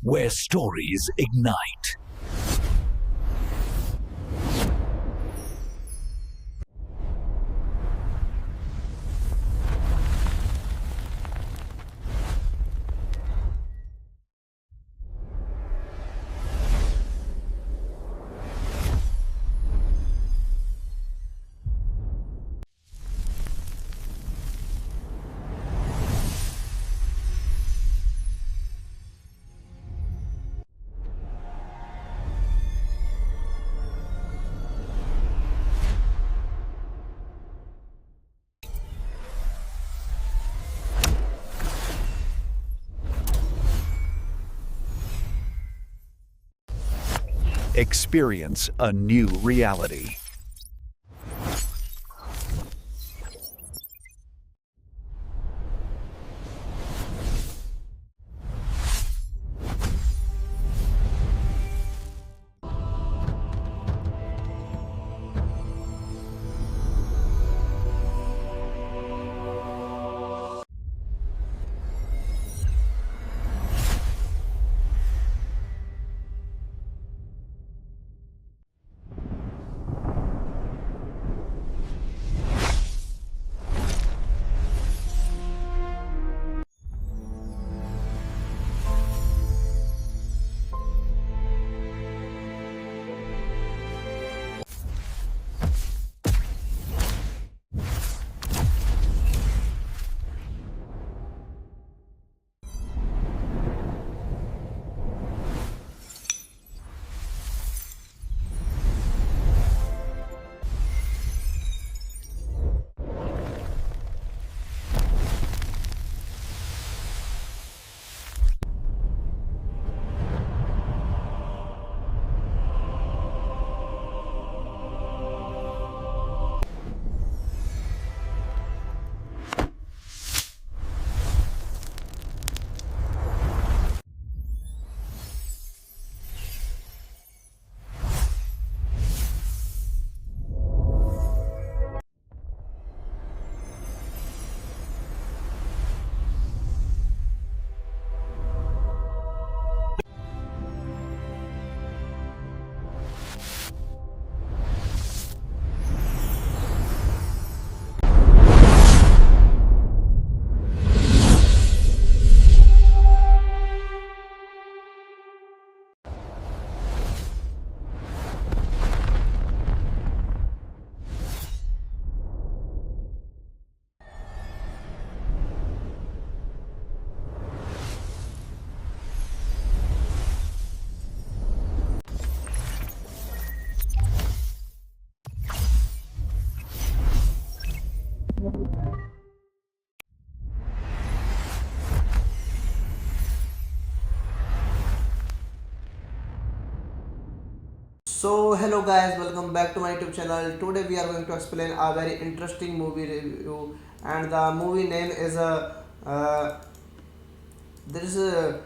where stories ignite. Experience a new reality. So hello guys, welcome back to my YouTube channel. Today we are going to explain a very interesting movie review, and the movie name is there is a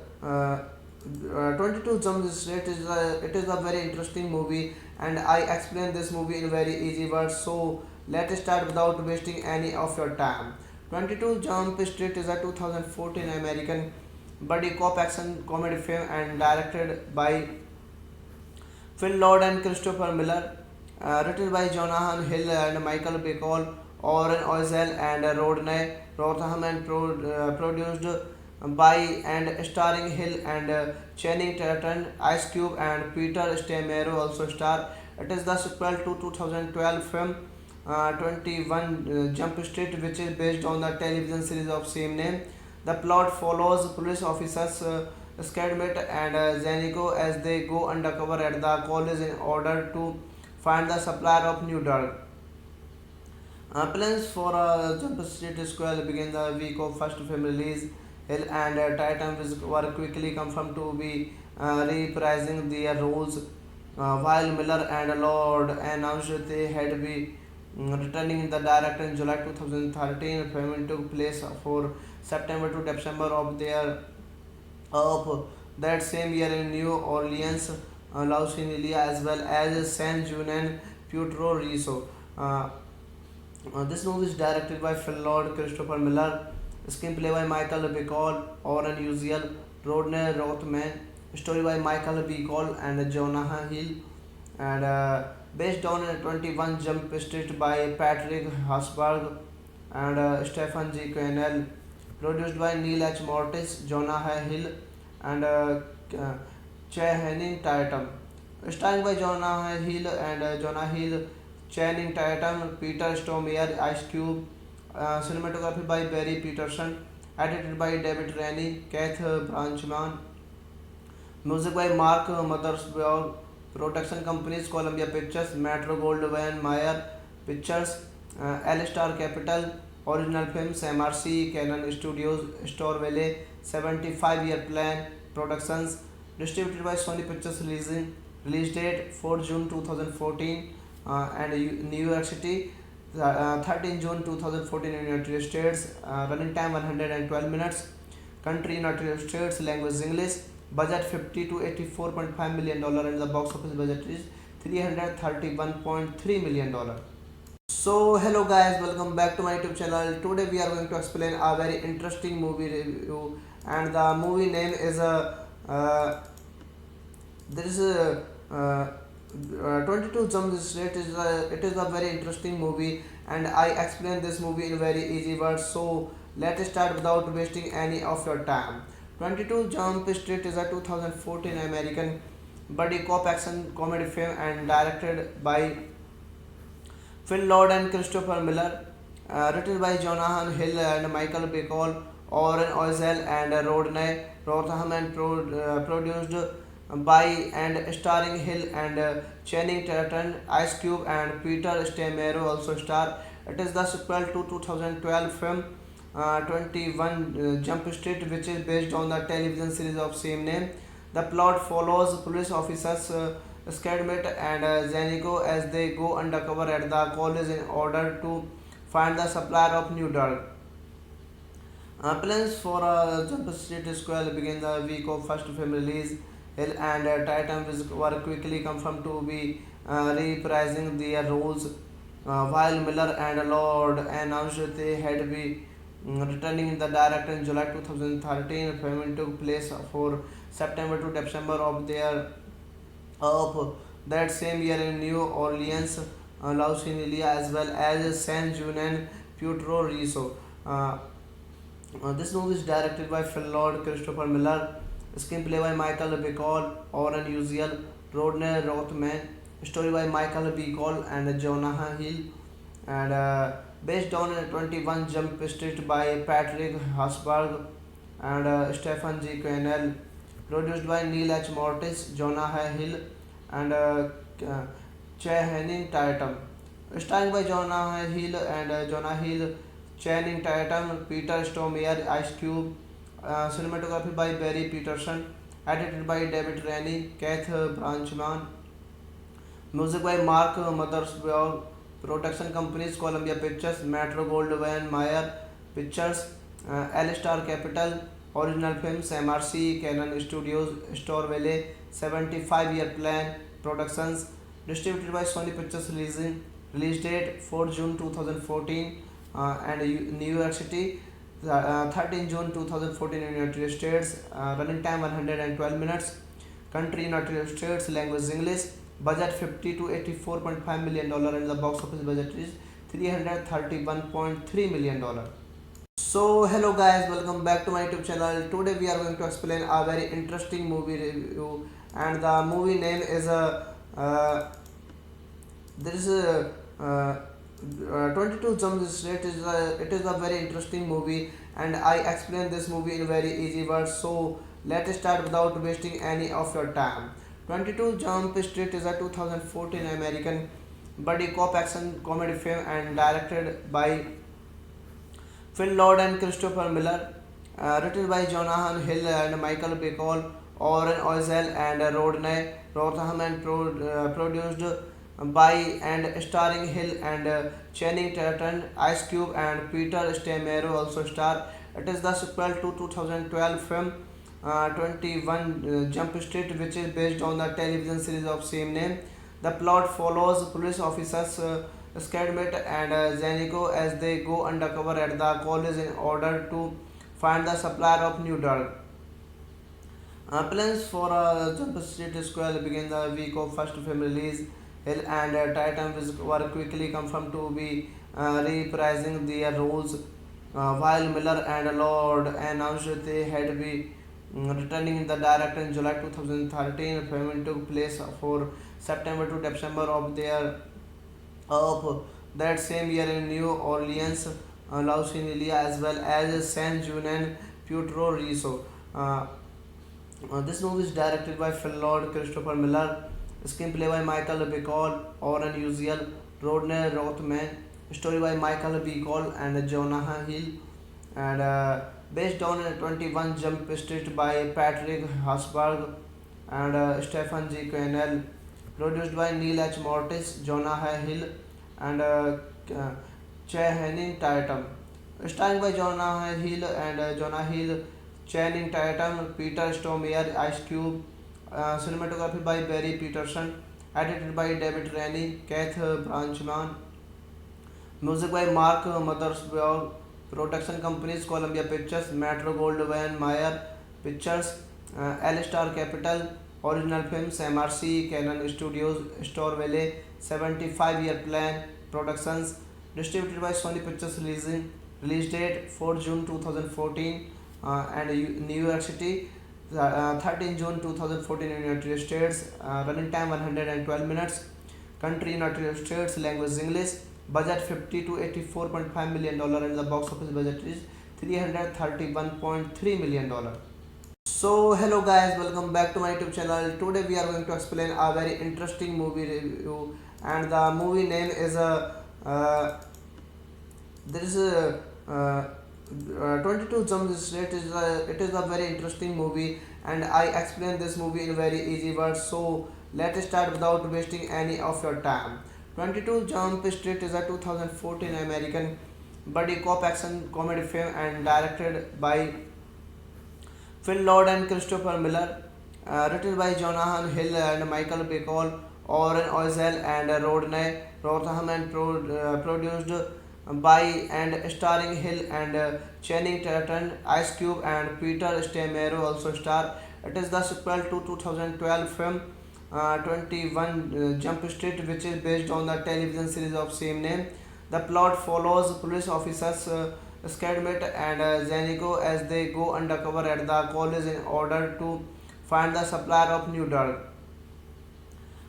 22 Jump Street. It is a very interesting movie, and I explain this movie in very easy words. So let's start without wasting any of your time. 22 Jump Street is a 2014 American buddy cop action comedy film and directed by Phil Lord and Christopher Miller, written by Jonathan Hill and Michael Bacall, Oren Ozel and Rodney Rotham, and produced by and starring Hill and Channing Tatum, Ice Cube and Peter Stormare also star. It is the sequel to 2012 film 21 Jump Street, which is based on the television series of same name. The plot follows police officers Skidmit and Zenico as they go undercover at the college in order to find the supplier of new drug. Plans for Jump Street Square begin the week of first film release. Hill and Titan were quickly confirmed to be reprising their roles, while Miller and Lord announced they had be returning in the director in July 2013. Filming took place for September to December of that same year in New Orleans, Louisiana, as well as San Juan and Puerto Rico. Uh, this movie is directed by Phil Lord, Christopher Miller, screenplay by Michael Bacall, Oren Uziel, Rodney Rothman, story by Michael B. Cole and Jonah Hill, and based on 21 Jump Street by Patrick Hasberg and Stephen G. Cannell, produced by Neil H. Mortis, Jonah Hill, and Channing Tatum. Starring by Jonah Hill and Channing Tatum, Peter Stormare, Ice Cube, cinematography by Barry Peterson, edited by David Rennie, Keith Branchman, music by Mark Mothersbaugh, production companies Columbia Pictures, Metro Goldwyn Mayer Pictures, L-Star Capital, original films MRC, Canon Studios, Storville, 75-year plan, productions, distributed by Sony Pictures release date 4 June 2014 and New York City 13 June 2014 in United States, running time 112 minutes, country United States, language English, budget 50 to 84.5 million dollar, and the box office budget is 331.3 million dollar. So hello guys, welcome back to my YouTube channel. Today we are going to explain a very interesting movie review, and the movie name is there is a 22 Jump Street. It is a very interesting movie, and I explain this movie in very easy words. So let's start without wasting any of your time. 22 Jump Street is a 2014 American buddy cop action comedy film and directed by Phil Lord and Christopher Miller, written by Jonathan Hill and Michael Bacall, Oren Ozel and Rodney Rotham, and produced by and starring Hill and Channing Tatum, Ice Cube, and Peter Stormare also star. It is the sequel to 2012 film 21 Jump Street, which is based on the television series of same name. The plot follows police officers Skidmit and Zanico as they go undercover at the college in order to find the supplier of new drug. Plans for Jump Street Square begin the week of first film release. Hill and Tatum were quickly confirmed to be reprising their roles, while Miller and Lord announced they had be returning the director in July 2013. Filming took place for September to December of that same year in New Orleans, Louisiana, as well as San Juan and Puerto Rico. This movie is directed by Phil Lord, Christopher Miller, screenplay by Michael Bacall, Oren Uziel, Rodney Rothman, story by Michael B. Cole and Jonah Hill, and based on 21 Jump Street by Patrick Hasberg and Stephen G. Cannell, produced by Neil H. Mortis, Jonah Hill, and Channing Tatum. Starring by Jonah Hill, Channing Tatum, Peter Stormare, Ice Cube, cinematography by Barry Peterson, edited by David Rennie, Keith Branchman, music by Mark Mothersbaugh, production companies Columbia Pictures, Metro Goldwyn Mayer Pictures, L-Star Capital, original films MRC, Canon Studios, Storville, 75-year plan, productions, distributed by Sony Pictures release date 4 June 2014 and New York City 13 June 2014 in United States, running time 112 minutes, country United States, language English, budget 50 to 84.5 million dollar, and the box office budget is 331.3 million dollar. So hello guys, welcome back to my YouTube channel. Today we are going to explain a very interesting movie review, and the movie name is there is a 22 Jump Street. It is a very interesting movie, and I explain this movie in very easy words. So let's start without wasting any of your time. 22 Jump Street is a 2014 American buddy cop action comedy film and directed by Phil Lord and Christopher Miller, written by Jonathan Hill and Michael Bacall, Oren Ozel and Rodney Rotham, and produced by and starring Hill and Channing Tatum, Ice Cube, and Peter Stormare also star. It is the sequel to 2012 film 21 Jump Street, which is based on the television series of same name. The plot follows police officers Skidmit and Zanico as they go undercover at the college in order to find the supplier of new drug. Plans for Jump Street Square began the week of first film release. Hill and Titan were quickly confirmed to be reprising their roles, while Miller and Lord announced they had be returning in the director in July 2013. Filming took place for September to December of that same year in New Orleans, Louisiana, as well as San Juan and Puerto Rico. Uh, this movie is directed by Phil Lord, Christopher Miller, screenplay by Michael Bacall, Oren Uziel, Rodney Rothman, story by Michael Bacall and Jonah Hill, and based on 21 Jump Street by Patrick Hasberg and Stephen G. Cannell, produced by Neil H. Mortis, Jonah Hill, and Channing Tatum. Starring by Jonah Hill and Jonah Hill, Channing Tatum, Peter Stormare, Ice Cube, cinematography by Barry Peterson, edited by David Rennie, Keith Branchman, music by Mark Mothersbaugh, production companies Columbia Pictures, Metro Goldwyn Mayer Pictures, L-Star Capital, original films MRC, Canon Studios, Store Valley, 75-year plan, productions, distributed by Sony Pictures, release date 4 June 2014, and New York City, 13 June 2014 in United States, running time 112 minutes, country United States, language English, budget 50 to 84.5 million dollar, and the box office budget is 331.3 million dollar. So hello guys, welcome back to my YouTube channel. Today we are going to explain a very interesting movie review, and the movie name is there is a 22 Jump Street is it is a very interesting movie, and I explain this movie in very easy words. So let's start without wasting any of your time. 22 Jump Street is a 2014 American buddy cop action comedy film and directed by Phil Lord and Christopher Miller, written by Jonathan Hill and Michael Bacall, Oren Ozel and Rodney Rotham, and produced by and starring Hill and Channing Tatum, Ice Cube and Peter Stormare also star. It is the sequel to 2012 film 21 Jump Street, which is based on the television series of same name. The plot follows police officers Skidmit and Zanico as they go undercover at the college in order to find the supplier of new drug.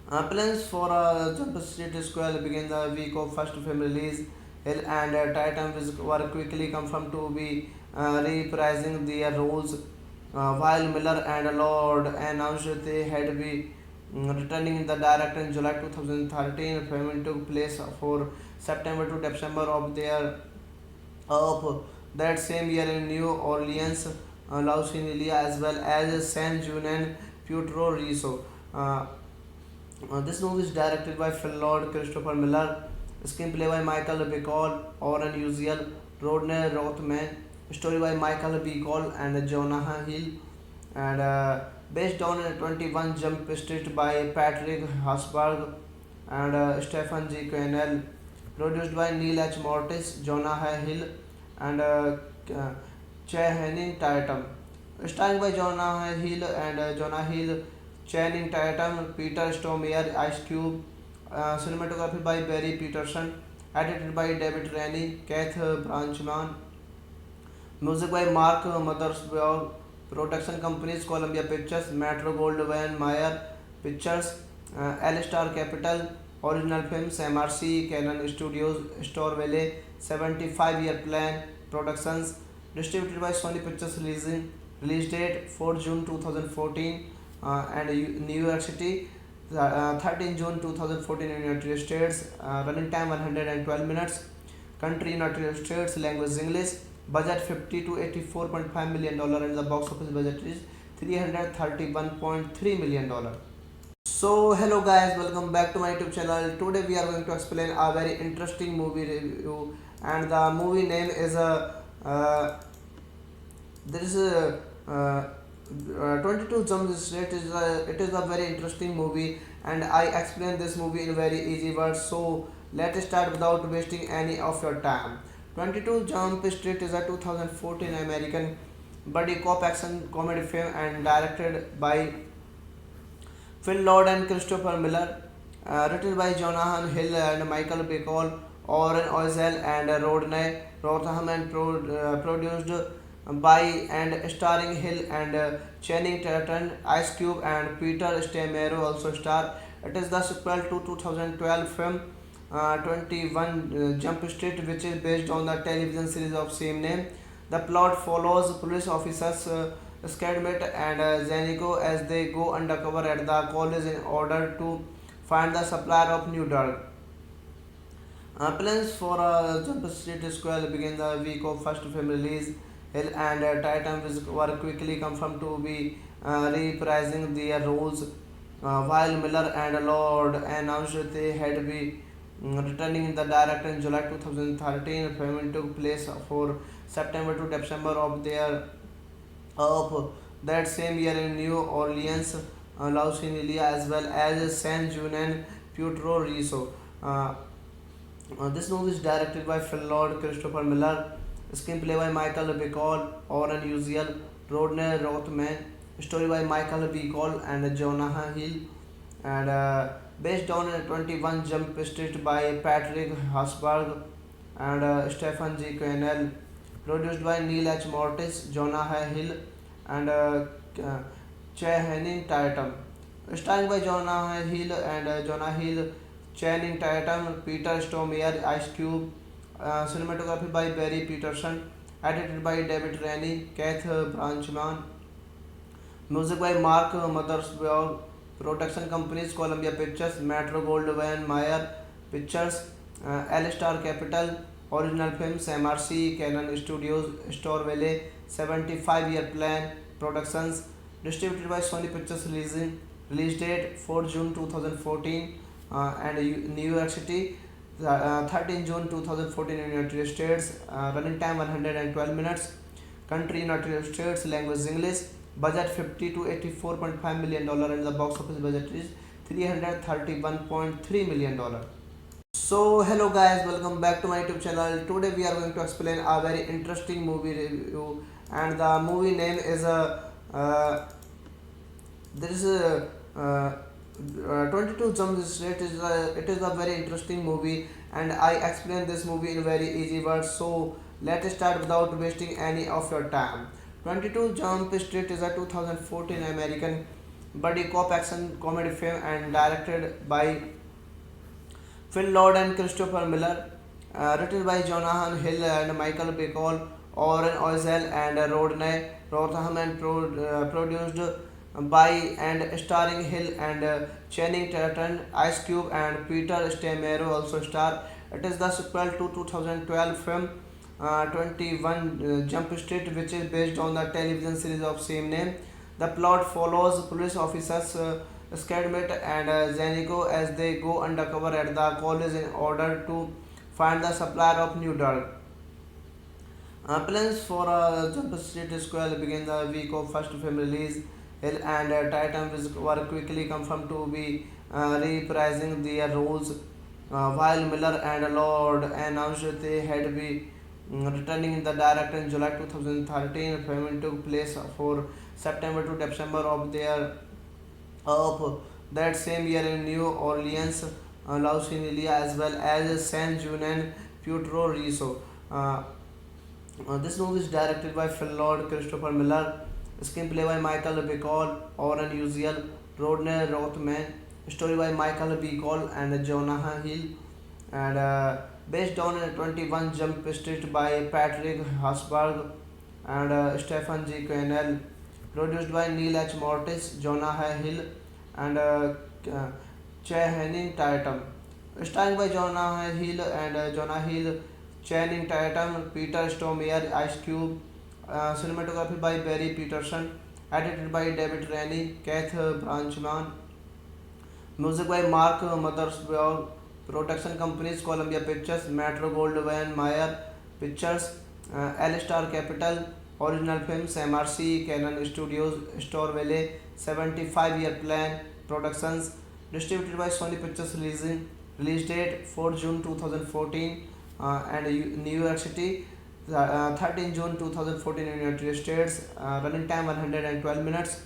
Plans for Jump Street Square began the week of first film release. Hill and Titan were quickly confirmed to be reprising their roles, while Miller and Lord announced they had be returning in the director in July 2013. Filming took place for September to December of that same year in New Orleans, Louisiana, as well as San Juan and Puerto Rico. Uh, this movie is directed by Phil Lord, Christopher Miller, screenplay by Michael Bacall, Oren Uziel, Rodney Rothman, story by Michael Bacall and Jonah Hill, and based on 21 Jump Street by Patrick Hasberg and Stephen G. Cannell, produced by Neil H. Mortis, Jonah Hill, and Channing Tatum. Starring by Jonah Hill and Jonah Hill, Channing Tatum, Peter Stormare, Ice Cube, cinematography by Barry Peterson, edited by David Rennie, Keith Branchman, music by Mark Mothersbaugh, production companies Columbia Pictures, Metro Goldwyn Mayer Pictures, L-Star Capital, original films MRC, Canon Studios, Store Valley, 75-year plan, productions, distributed by Sony Pictures, release date 4 June 2014, and New York City, 13 June 2014 in United States, running time 112 minutes, country United States, language English, budget 50 to 84.5 million dollar, and the box office budget is 331.3 million dollar. So hello guys, welcome back to my YouTube channel. Today we are going to explain a very interesting movie review, and the movie name is there is a 22 Jump Street is it is a very interesting movie, and I explain this movie in very easy words. So let's start without wasting any of your time. 22 Jump Street is a 2014 American buddy cop action comedy film and directed by Phil Lord and Christopher Miller. Written by Jonathan Hill and Michael Bacall, Oren Ozel and Rodney Rotham, and produced by and starring Hill and Channing Tatum, Ice Cube and Peter Stamero also star. It is the sequel to 2012 film 21 Jump Street, which is based on the television series of same name. The plot follows police officers Skidmit and Zenico as they go undercover at the college in order to find the supplier of new drug. Plans for Jump Street Square begin the week of first film release. Hill and Titan were quickly confirmed to be reprising their roles, while Miller and Lord announced they had been returning the director in July 2013. Filming took place for September to December of that same year in New Orleans, Louisiana, as well as San Juan and Puerto Rico. Uh, this movie is directed by Phil Lord, Christopher Miller, screenplay by Michael Bacall, Oren Uziel, Rodney Rothman, story by Michael Bacall and Jonah Hill, and based on 21 Jump Street by Patrick Hasberg and Stephen G. Cannell, produced by Neil H. Mortis, Jonah Hill, and Channing Tatum, starring by Jonah Hill and Jonah Hill, Channing Tatum, Peter Stormare, Ice Cube, cinematography by Barry Peterson, edited by David Rennie, Keith Branchman, music by Mark Mothersbaugh, production companies Columbia Pictures, Metro Goldwyn Mayer Pictures, L-Star Capital, original films MRC, Canon Studios, Store Valley, 75-year plan, productions, distributed by Sony Pictures, release date 4 June 2014, and New York City, 13 June 2014 in United States, running time 112 minutes, country United States, language English, budget 50 to 84.5 million dollar, and the box office budget is 331.3 million dollar. So hello guys, welcome back to my YouTube channel. Today we are going to explain a very interesting movie review, and the movie name is there is a 22 Jump Street. It is a very interesting movie, and I explain this movie in very easy words. So let's start without wasting any of your time. 22 Jump Street is a 2014 American buddy cop action comedy film and directed by Phil Lord and Christopher Miller, written by Jonathan Hill and Michael Bacall, Oren Ozel and Rodney Rotham, and produced by and starring Hill and Channing Tatum, Ice Cube and Peter Stamero also star. It is the sequel to 2012 film 21 Jump Street, which is based on the television series of same name. The plot follows police officers Skidmit and Zenico as they go undercover at the college in order to find the supplier of new drug. Plans for Jump Street Square begin the week of first film release. Hill and Titan were quickly confirmed to be reprising their roles, while Miller and Lord announced they had been returning the director in July 2013. Filming took place for September to December of that same year in New Orleans, Louisiana, as well as San Juan and Puerto Rico. This movie is directed by Phil Lord, Christopher Miller, screenplay by Michael Bacall, Oren Uziel, Rodney Rothman, story by Michael Bacall and Jonah Hill, and based on 21 Jump Street by Patrick Hasberg and Stephen G. Cannell, produced by Neil H. Mortis, Jonah Hill, and Channing Tatum, starring by Jonah Hill and Jonah Hill, Channing Tatum, Peter Stormare, Ice Cube, cinematography by Barry Peterson, edited by David Rennie, Keith Branchman, music by Mark Mothersbaugh, production companies Columbia Pictures, Metro Goldwyn Mayer Pictures, L-Star Capital, original films MRC, Canon Studios, Store Valley, 75-year plan, productions, distributed by Sony Pictures, release date 4 June 2014, and New York City, 13 June 2014 in United States. Running time 112 minutes.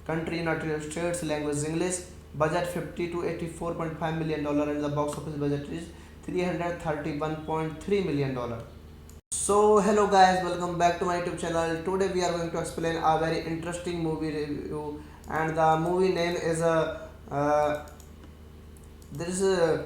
Country United States. Language English. Budget 50 to 84.5 million dollar, and the box office budget is 331.3 million dollar. So hello guys, welcome back to my YouTube channel. Today we are going to explain a very interesting movie review, and the movie name is there is a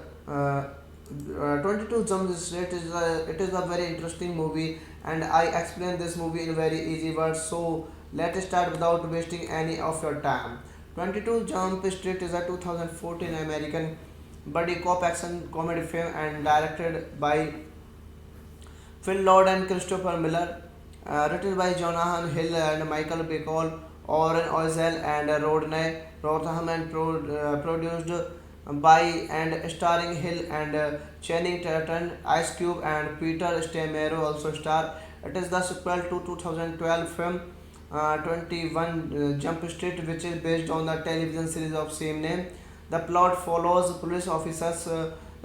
22 Jump Street. It is a very interesting movie, and I explain this movie in very easy words. So let's start without wasting any of your time. 22 Jump Street is a 2014 American buddy cop action comedy film and directed by Phil Lord and Christopher Miller, written by Jonathan Hill and Michael Bacall, Oren Ozel and Rodney Rotham, and produced by and starring Hill and Channing Tatum, Ice Cube and Peter Stormare also star. It is the sequel to 2012 film 21 Jump Street, which is based on the television series of same name. The plot follows police officers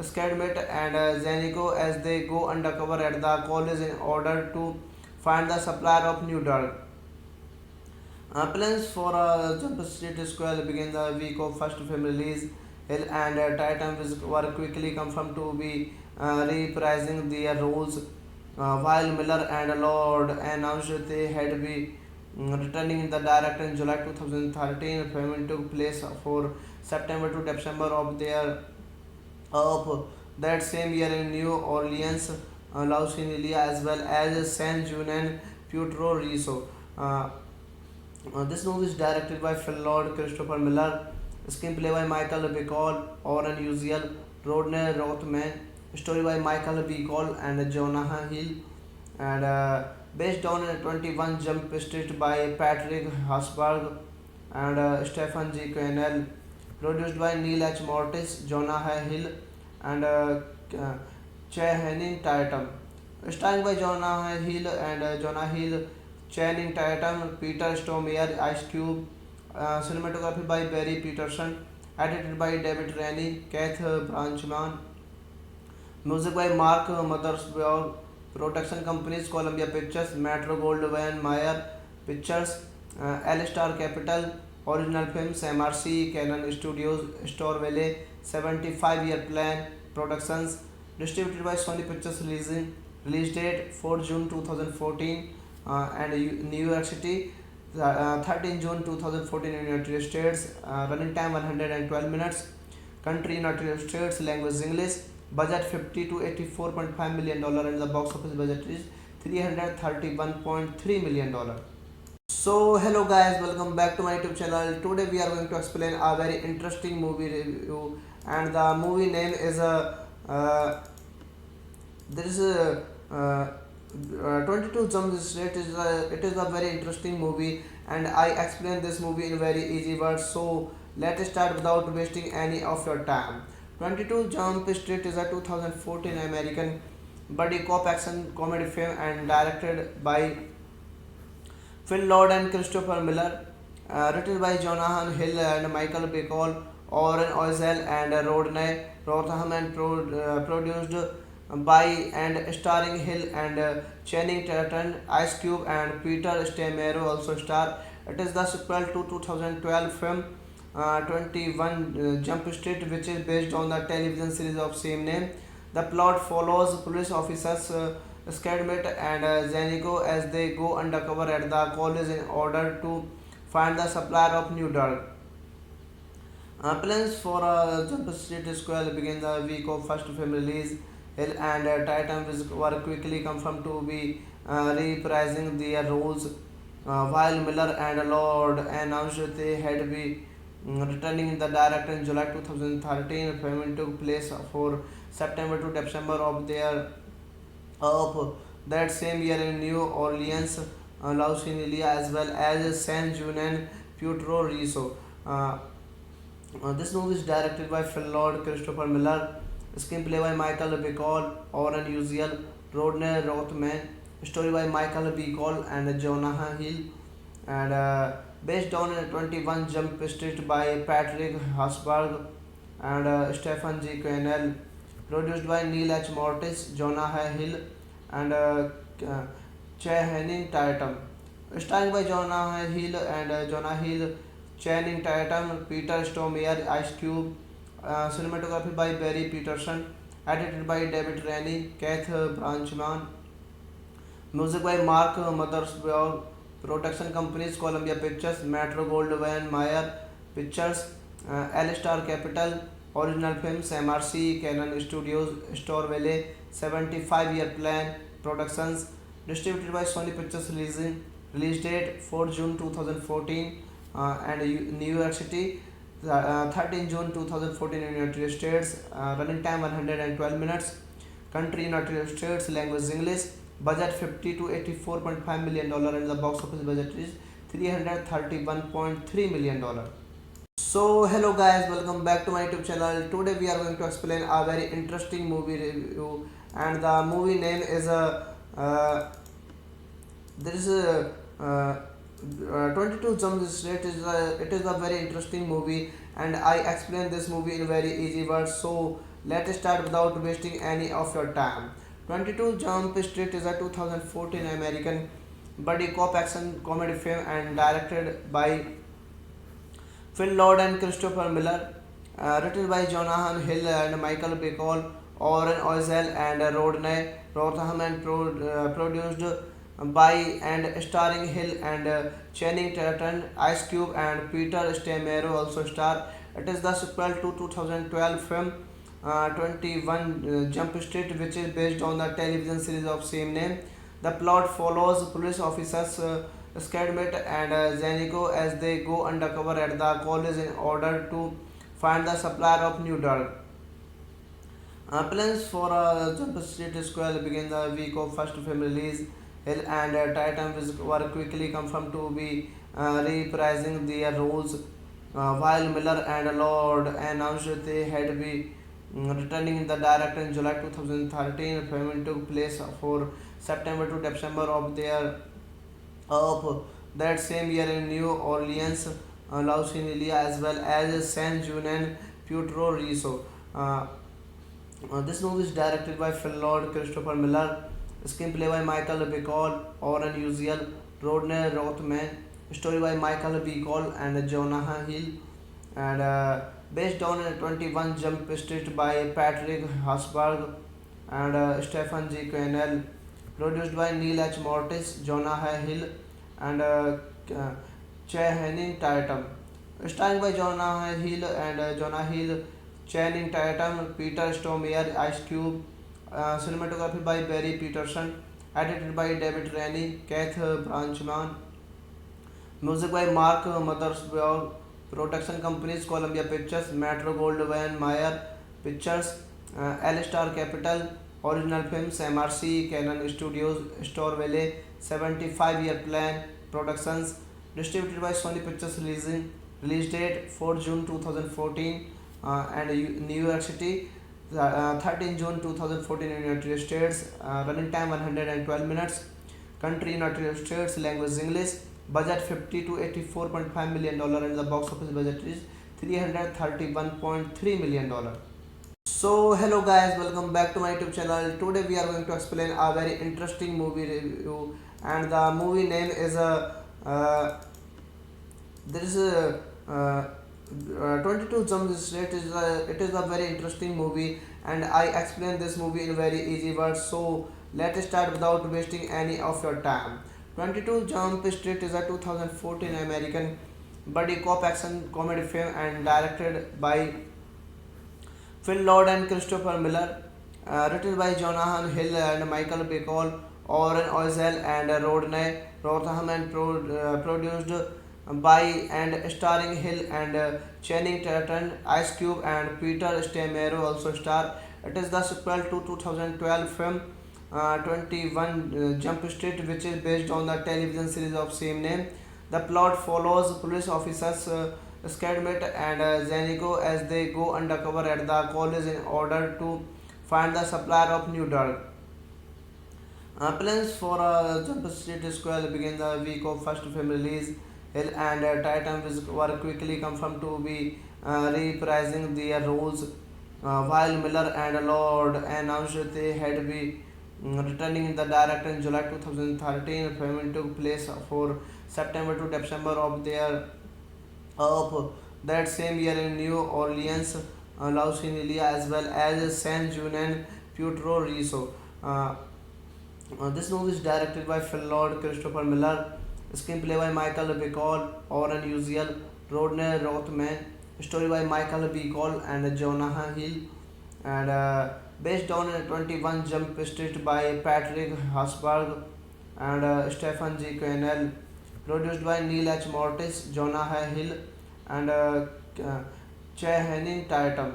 Skidmit and Zenico as they go undercover at the college in order to find the supplier of new drug. Plans for Jump Street Square begin the week of first film release. Hill and Tatum were quickly confirmed to be reprising their roles, while Miller and Lord announced they had be returning in the director in July 2013. Filming took place for September to December of that same year in New Orleans, Louisiana, as well as San Juan and Puerto Rico. Uh, this movie is directed by Phil Lord, Christopher Miller, screenplay by Michael Bacall, Oren Uziel, Rodney Rothman, story by Michael Bacall and Jonah Hill, and based on 21 Jump Street by Patrick Hasberg and Stephen G. Cannell, produced by Neil H. Mortis, Jonah Hill, and Channing Tatum, starring by Jonah Hill and Channing Tatum, Peter Stormare, Ice Cube, cinematography by Barry Peterson, edited by David Rennie, Keith Branchman, music by Mark Mothersbaugh, production companies Columbia Pictures, Metro Goldwyn Mayer Pictures, L-Star Capital, original films MRC, Canon Studios, Storville, 75-year plan, productions, distributed by Sony Pictures, release date 4 June 2014, and New York City, 13 June 2014 in United States. Running time 112 minutes. Country United States. Language English. Budget 50 to 84.5 million dollar, and the box office budget is 331.3 million dollar. So hello guys, welcome back to my YouTube channel. Today we are going to explain a very interesting movie review, and the movie name is there is a 22 Jump Street. It is a very interesting movie, and I explain this movie in very easy words. So let's start without wasting any of your time. 22 Jump Street is a 2014 American buddy cop action comedy film and directed by Phil Lord and Christopher Miller, written by Jonathan Hill and Michael Bacall, Oren Ozel and Rodney Rotham, and produced by and starring Hill and Channing Tatum, Ice Cube and Peter Stormare also star. It is the sequel to 2012 film 21 Jump Street, which is based on the television series of same name. The plot follows police officers Skidmit and Zenico as they go undercover at the college in order to find the supplier of new drug. Plans for Jump Street Square begin the week of first film release. Hill and Tatum were quickly confirmed to be reprising their roles, while Miller and Lord announced they had be returning in the director in July 2013. Filming took place for September to December of that same year in New Orleans, Louisiana, as well as San Juan and Puerto Rico. This movie is directed by Phil Lord, Christopher Miller, screenplay by Michael Bacall, Oren Uziel, Rodney Rothman, story by Michael Bacall and Jonah Hill, and based on 21 Jump Street by Patrick Hasberg and Stephen G. Cannell, produced by Neil H. Mortis, Jonah Hill, and uh, Channing Tatum. Starring by Jonah Hill and Jonah Hill, Channing Tatum, Peter Stormare, Ice Cube. Cinematography by Barry Peterson. Edited by David Rennie, Kath Branchman. Music by Mark Mothersbaugh. Production companies Columbia Pictures, Metro Goldwyn Mayer Pictures, L-Star Capital. Original films MRC, Canon Studios, Storville, 75-year plan. Productions distributed by Sony Pictures. Release date 4 June 2014 and New York City, 13 June 2014 in United States. Running time 112 minutes. Country United States. Language English. Budget 50 to 84.5 million dollar and the box office budget is 331.3 million dollar. So hello guys, welcome back to my YouTube channel. Today we are going to explain a very interesting movie review, and the movie name is uh, there is a 22 Jump Street. It is a very interesting movie, and I explain this movie in very easy words. So let's start without wasting any of your time. 22 Jump Street is a 2014 American buddy cop action comedy film and directed by Phil Lord and Christopher Miller. Written by Jonathan Hill and Michael Bacall, Oren Ozel and Rodney Rotham, and produced by and starring Hill and Channing Tatum, Ice Cube and Peter Stormare also star. It is the sequel to 2012 film 21 Jump Street, which is based on the television series of same name. The plot follows police officers Skidmit and Zanico as they go undercover at the college in order to find the supplier of new drug. Plans for Jump Street Square begin the week of first film release. Hill and Tatum were quickly confirmed to be reprising their roles, while Miller and Lord announced they had be returning the director in July 2013. Filming took place for September to December of that same year in New Orleans, Louisiana, as well as San Juan and Puerto Rico. Uh, this movie is directed by Phil Lord, Christopher Miller, screenplay by Michael Bacall, Oren Uziel, Rodney Rothman, story by Michael Bacall and Jonah Hill, and based on 21 Jump Street by Patrick Hasberg and Stephen G. Cannell, produced by Neil H. Mortis, Jonah Hill, and Channing Tatum. Starring by Jonah Hill and Jonah Hill, Channing Tatum, Peter Stormare, Ice Cube. Cinematography by Barry Peterson. Edited by David Rennie, Kath Branchman. Music by Mark Mothersbaugh. Production companies Columbia Pictures, Metro Goldwyn Mayer Pictures, L-Star Capital. Original films MRC, Canon Studios, Storville, 75-year plan. Productions distributed by Sony Pictures. Release date 4 June 2014 and New York City, 13 June 2014 in United States. Running time 112 minutes. Country United States. Language English. Budget 50 to 84.5 million dollar and the box office budget is 331.3 million dollar. So hello guys, welcome back to my YouTube channel. Today we are going to explain a very interesting movie review, and the movie name is there is a 22 Jump Street. It is a very interesting movie, and I explain this movie in very easy words. So let's start without wasting any of your time. 22 Jump Street is a 2014 American buddy cop action comedy film and directed by Phil Lord and Christopher Miller. Written by Jonathan Hill and Michael Bacall, Oren Ozel and Rodney Rotham, and produced by and starring Hill and Channing Tatum, Ice Cube and Peter Stormare also star. It is the sequel to 2012 film 21 Jump Street, which is based on the television series of same name. The plot follows police officers Skidmit and Zanico as they go undercover at the college in order to find the supplier of new drug. Plans for Jump Street Square begin the week of first film release. Hill and Tatum were quickly confirmed to be reprising their roles, while Miller and Lord announced they had be returning in the director in July 2013. Filming took place for September to December of that same year in New Orleans, Louisiana, as well as San Juan and Puerto Rico. Uh, this movie is directed by Phil Lord, Christopher Miller, screenplay by Michael Bacall, Oren Uziel, Rodney Rothman, story by Michael Bacall and Jonah Hill, and based on 21 Jump Street by Patrick Hasberg and Stephen G. Cannell, produced by Neil H. Mortis, Jonah Hill, and Channing Tatum,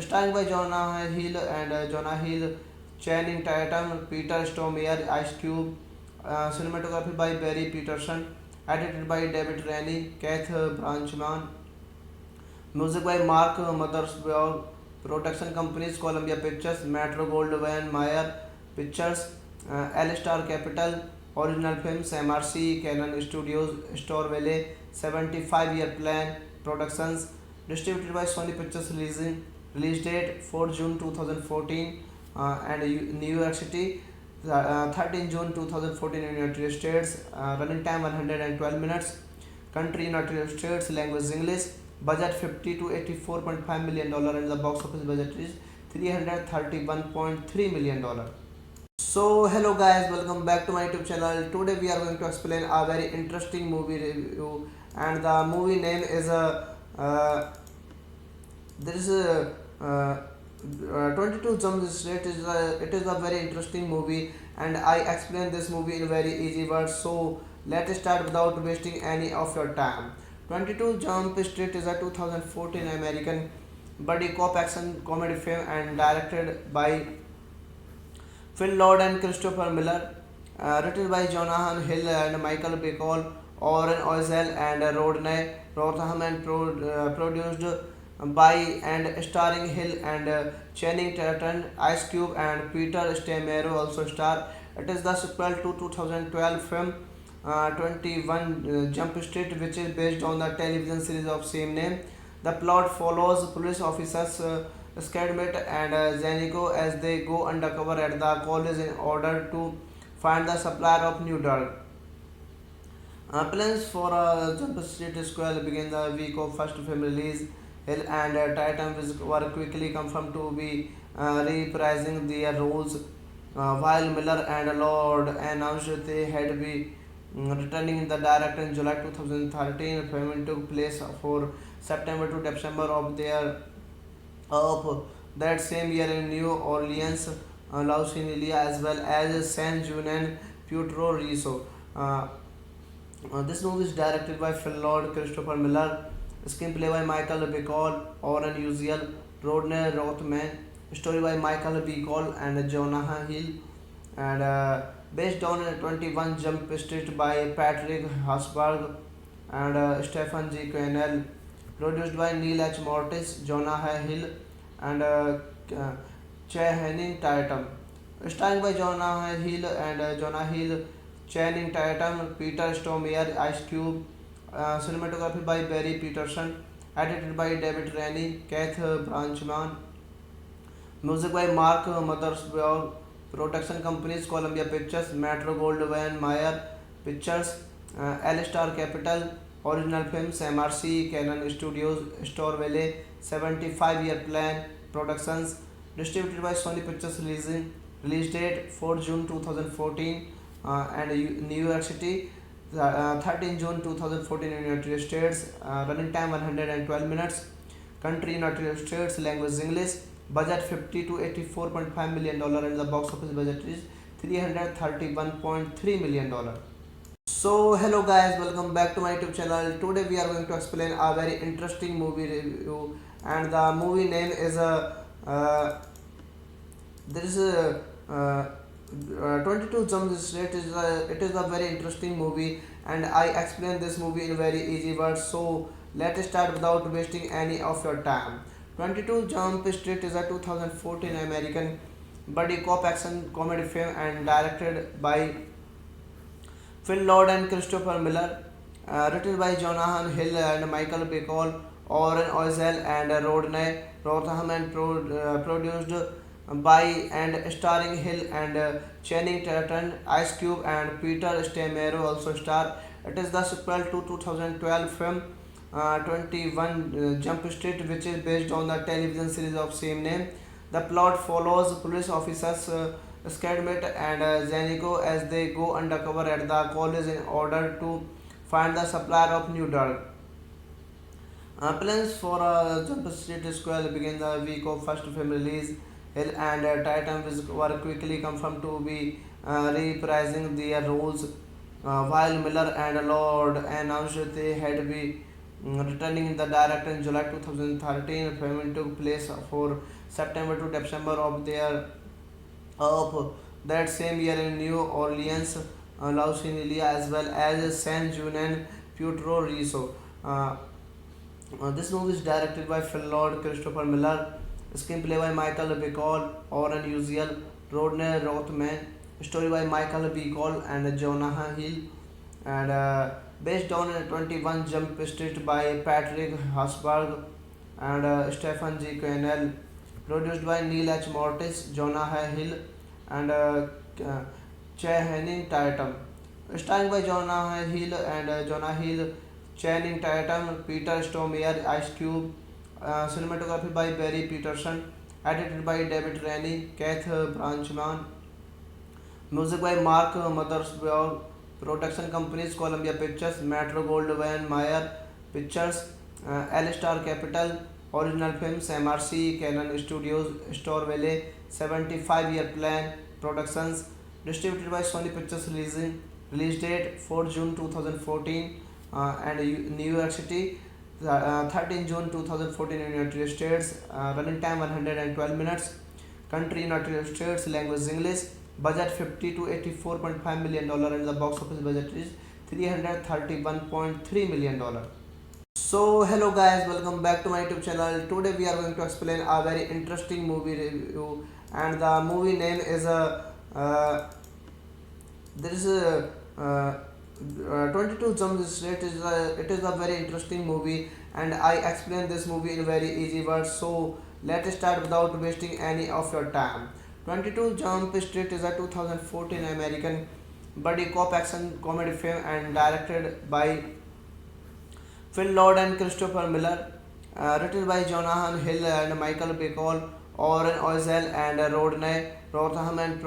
starring by Jonah Hill and Channing Tatum, Peter Stormare, Ice Cube, cinematography by Barry Peterson, edited by David Rennie, Keith Branchman, music by Mark Mothersbaugh, production companies Columbia Pictures, Metro Goldwyn Mayer Pictures, L-Star Capital, original films MRC, Canon Studios, Store Valley, 75-year plan, productions, distributed by Sony Pictures, release date 4 June 2014, and New York City, 13 June 2014 in United States, running time 112 minutes, country United States, language English, budget 50 to 84.5 million dollar, and the box office budget is 331.3 million dollar. So hello guys, welcome back to my YouTube channel. Today we are going to explain a very interesting movie review, and the movie name is there is a 22 Jump Street. It is a very interesting movie, and I explain this movie in very easy words. So let's start without wasting any of your time. 22 Jump Street is a 2014 American buddy cop action comedy film and directed by Phil Lord and Christopher Miller, written by Jonathan Hill and Michael Bacall, Oren Ozel and Rodney Rothman, and produced by and starring Hill and Channing Tatum, Ice Cube and Peter Stormare also star. It is the sequel to 2012 film 21 Jump Street, which is based on the television series of same name. The plot follows police officers Skidmit and Zanico as they go undercover at the college in order to find the supplier of new drug. Plans for Jump Street Square begin the week of first film release. Hill and Tatum were quickly confirmed to be reprising their roles, while Miller and Lord announced they had be returning in the director in July 2013. Filming took place for September to December of that same year in New Orleans, Louisiana, as well as San Juan and Puerto Rico. This movie is directed by Phil Lord, Christopher Miller, screenplay by Michael Bacall, Oren Uziel, Rodney Rothman, story by Michael Bacall and Jonah Hill, and based on 21 Jump Street by Patrick Hasberg and Stephen G. Cannell, produced by Neil H. Mortis, Jonah Hill, and Channing Tatum, starring by Jonah Hill and Channing Tatum, Peter Stormare, Ice Cube, cinematography by Barry Peterson, edited by David Rennie, Keith Branchman, music by Mark Mothersbaugh, production companies Columbia Pictures, Metro Goldwyn Mayer Pictures, L-Star Capital, original films MRC, Canon Studios, Store Valley, 75-year plan, productions, distributed by Sony Pictures, release date 4 June 2014, and New York City, 13 June 2014 in United States, running time 112 minutes, country United States, language English, budget 50 to 84.5 million dollar, and the box office budget is 331.3 million dollar. So hello guys, welcome back to my YouTube channel. Today we are going to explain a very interesting movie review, and the movie name is there is a 22 Jump Street. It is a very interesting movie, and I explain this movie in very easy words. So let's start without wasting any of your time. 22 Jump Street is a 2014 American buddy cop action comedy film and directed by Phil Lord and Christopher Miller, written by Jonathan Hill and Michael Bacall, Oren Ozel and Rodney Rothman, and produced by and starring Hill and Channing Tatum, Ice Cube and Peter Stormare also star. It is the sequel to 2012 film 21 Jump Street, which is based on the television series of same name. The plot follows police officers Skidmit and Zanico as they go undercover at the college in order to find the supplier of new drug. Plans for Jump Street Square begin the week of first film release. Hill and Titan were quickly confirmed to be reprising their roles, while Miller and Lord announced they had been returning the director in July 2013. Filming took place for September to December of that same year in New Orleans, Louisiana, as well as San Juan and Puerto Rico. Uh, this movie is directed by Phil Lord, Christopher Miller, screenplay by Michael Bacall, Oren Uziel, Rodney Rothman, story by Michael Bacall and Jonah Hill, and based on 21 Jump Street by Patrick Hasberg and Stephen G. Cannell, produced by Neil H. Mortis, Jonah Hill, and Channing Tatum, starring by Jonah Hill and Jonah Hill, Channing Tatum, Peter Stormare, Ice Cube, cinematography by Barry Peterson, edited by David Rennie, Keith Branchman, music by Mark Mothersbaugh, production companies Columbia Pictures, Metro Goldwyn Mayer Pictures, L-Star Capital, original films MRC, Canon Studios, Store Valley, 75-year plan, productions, distributed by Sony Pictures, release date 4 June 2014, and New York City, 13 June 2014 in United States, running time 112 minutes, country United States, language English, budget 50 to 84.5 million dollar, and the box office budget is 331.3 million dollar. So hello guys, welcome back to my YouTube channel. Today we are going to explain a very interesting movie review, and the movie name is there is a 22 Jump Street. It is a very interesting movie, and I explain this movie in very easy words. So let's start without wasting any of your time. 22 Jump Street is a 2014 American buddy cop action comedy film and directed by Phil Lord and Christopher Miller, written by Jonathan Hill and Michael Bacall, Oren Ozel and Rodney Rothman, and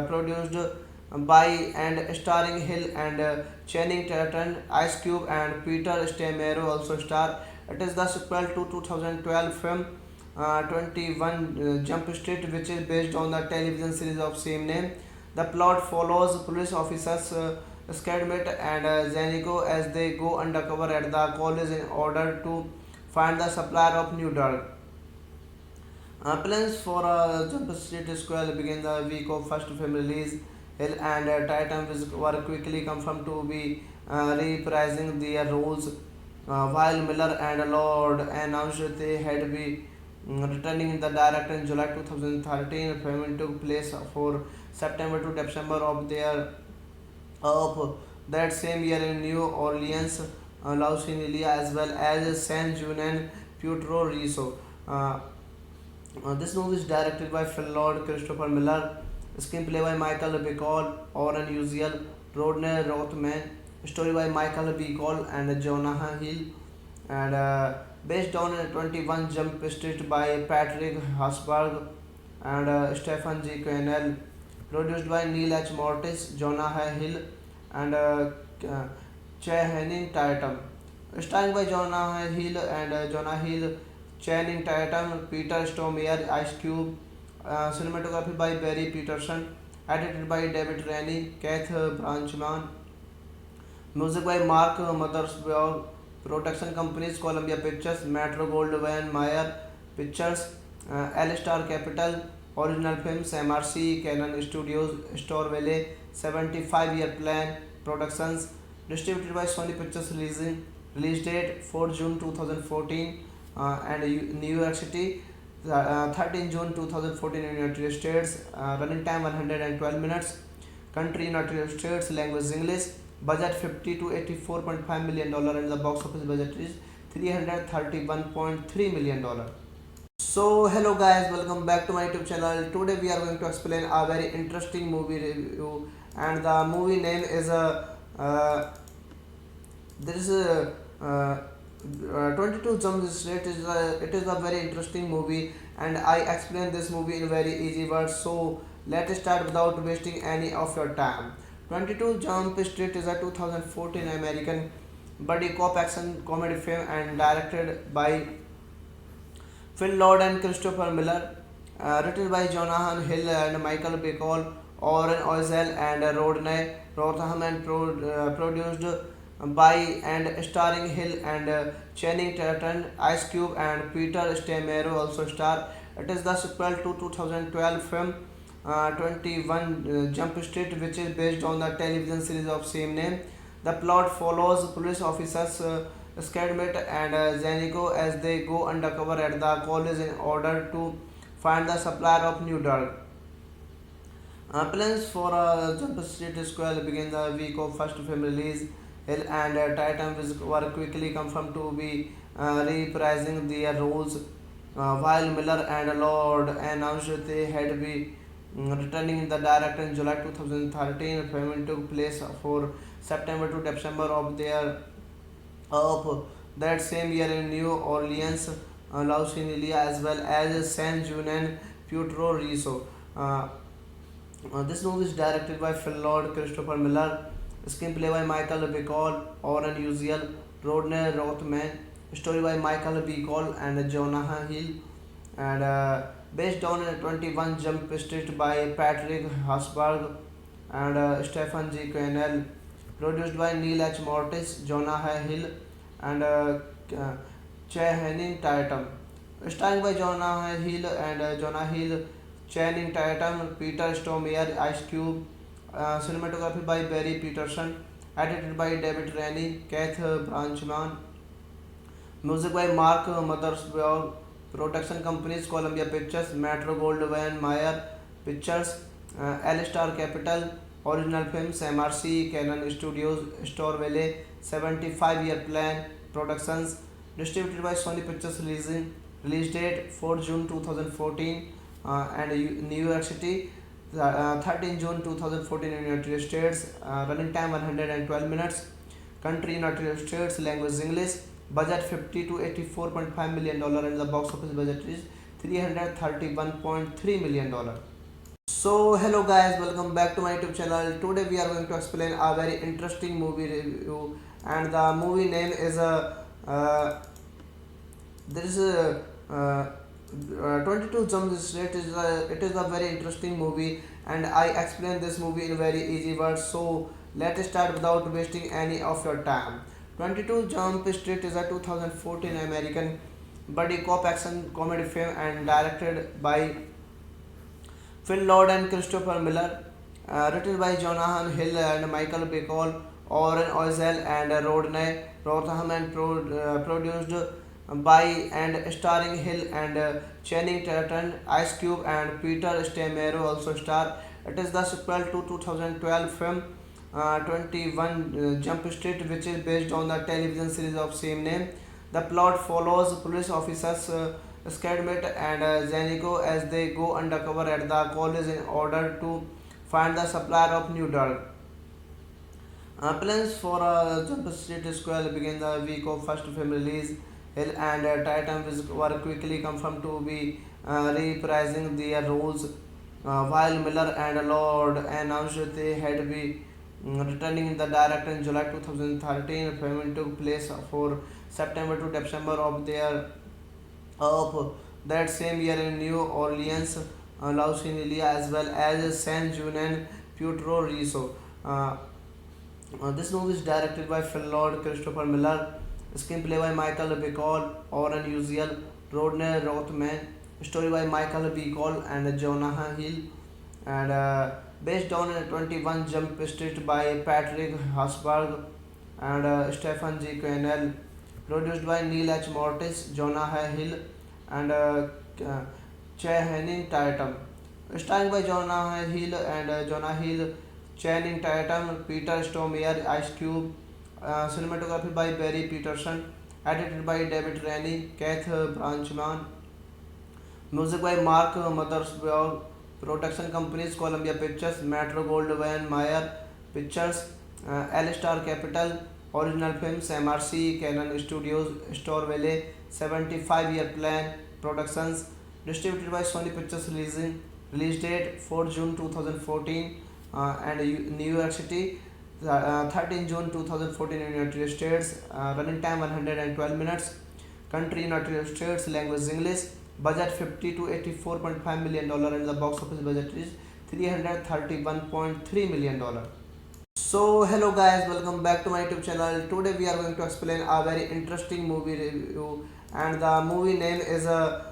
produced by and starring Hill and Channing Tatum, Ice Cube and Peter Stormare also star. It is the sequel to 2012 film 21 Jump Street, which is based on the television series of same name. The plot follows police officers Skidmit and Zanico as they go undercover at the college in order to find the supplier of new drug. Plans for Jump Street Square begin the week of first film release. Hill and Titan were quickly confirmed to be reprising their roles, while Miller and Lord announced they had been returning the director in July 2013. Filming took place for September to December of that same year in New Orleans, Louisiana, as well as San Juan and Puerto Rico. This movie is directed by Phil Lord, Christopher Miller, screenplay by Michael Bacall, Oren Uziel, Rodney Rothman, story by Michael Bacall and Jonah Hill, and based on 21 Jump Street by Patrick Hasberg and Stephen G. Cannell, produced by Neil H. Mortis, Jonah Hill, and Channing Tatum, starring by Jonah Hill and Jonah Hill, Channing Tatum, Peter Stormare, Ice Cube, cinematography by Barry Peterson, edited by David Rennie, Keith Branchman, music by Mark Mothersbaugh, production companies Columbia Pictures, Metro Goldwyn Mayer Pictures, L-Star Capital, original films MRC, Canon Studios, Store Valley, 75-year plan, productions, distributed by Sony Pictures, release date 4 June 2014, and New York City, 13 June 2014 in United States, running time 112 minutes, country United States, language English, budget 50 to 84.5 million dollar, and the box office budget is 331.3 million dollar. Hello guys, welcome back to my YouTube channel. Today we are going to explain a very interesting movie review, and the movie name is there is a 22 Jump Street. It is a very interesting movie, and I explain this movie in very easy words. So let's start without wasting any of your time. 22 Jump Street is a 2014 American buddy cop action comedy film and directed by Phil Lord and Christopher Miller, written by Jonathan Hill and Michael Bacall, Oren Ozel and Rodney Rotham, and produced by and starring Hill and Channing Tatum, Ice Cube and Peter Stormare also star. It is the sequel to 2012 film 21 Jump Street, which is based on the television series of same name. The plot follows police officers Skidmit and Zanico as they go undercover at the college in order to find the supplier of new drug. Plans for Jump Street Square begin the week of first film release. Hill and Tatum were quickly confirmed to be reprising their roles, while Miller and Lord announced they had been returning in the director in July 2013. Filming took place for September to December of that same year in New Orleans, Louisiana, as well as San Juan and Puerto Rico. Uh, this movie is directed by Phil Lord, Christopher Miller, screenplay by Michael Bacall, Oren Uziel, Rodney Rothman, story by Michael Bacall and Jonah Hill, and based on 21 Jump Street by Patrick Hasberg and Stephen G. Cannell, produced by Neil H. Mortis, Jonah Hill, and Channing Tatum. Starring by Jonah Hill and Channing Tatum, Peter Stormare, Ice Cube, cinematography by Barry Peterson, edited by David Rennie, Keith Branchman, music by Mark Mothersbaugh, production companies Columbia Pictures, Metro Goldwyn Mayer Pictures, L-Star Capital, original films MRC, Canon Studios, Storville, 75-year plan, productions, distributed by Sony Pictures, release date 4 June 2014, and New York City, 13 June 2014 in United States, running time 112 minutes, country United States, language English, budget 50 to 84.5 million dollar, and the box office budget is 331.3 million dollar. Hello guys, welcome back to my YouTube channel. Today we are going to explain a very interesting movie review, and the movie name is there is a 22 Jump Street. It is a very interesting movie, and I explain this movie in very easy words. So let's start without wasting any of your time. 22 Jump Street is a 2014 American buddy cop action comedy film and directed by Phil Lord and Christopher Miller, written by Jonathan Hill and Michael Bacall, Oren Ozel and Rodney Rotham, and produced by and starring Hill and Channing Tatum, Ice Cube and Peter Stormare also star. It is the sequel to 2012 film 21 Jump Street, which is based on the television series of same name. The plot follows police officers Skidmit and Zanico as they go undercover at the college in order to find the supplier of new drug. Plans for Jump Street Square begin the week of first film release. Hill and Tatum were quickly confirmed to be reprising their roles, while Miller and Lord announced they had been returning in the director in July 2013. Filming took place for September to December of that same year in New Orleans, Louisiana, as well as San Juan and Puerto Rico. This movie is directed by Phil Lord, Christopher Miller, screenplay by Michael Bacall, Oren Uziel, Rodney Rothman, story by Michael Bacall and Jonah Hill, and based on 21 Jump Street by Patrick Hasberg and Stephen G. Cannell, produced by Neil H. Mortis, Jonah Hill, and Channing Tatum. Starring by Jonah Hill, Channing Tatum, Peter Stormare, Ice Cube, cinematography by Barry Peterson, edited by David Rennie, Keith Branchman, Music by Mark Mothersbaugh. Production companies Columbia Pictures, Metro Goldwyn Mayer Pictures, L-Star Capital. Original films MRC, Canon Studios, Storeville, 75-year plan. Productions distributed by Sony Pictures. Release date 4 June 2014 and New York City. 13 June 2014 in United States. Running time 112 minutes. Country United States. Language English. Budget 50 to 84.5 million dollar and the box office budget is 331.3 million dollar. So hello guys, welcome back to my YouTube channel. Today we are going to explain a very interesting movie review, and the movie name is uh,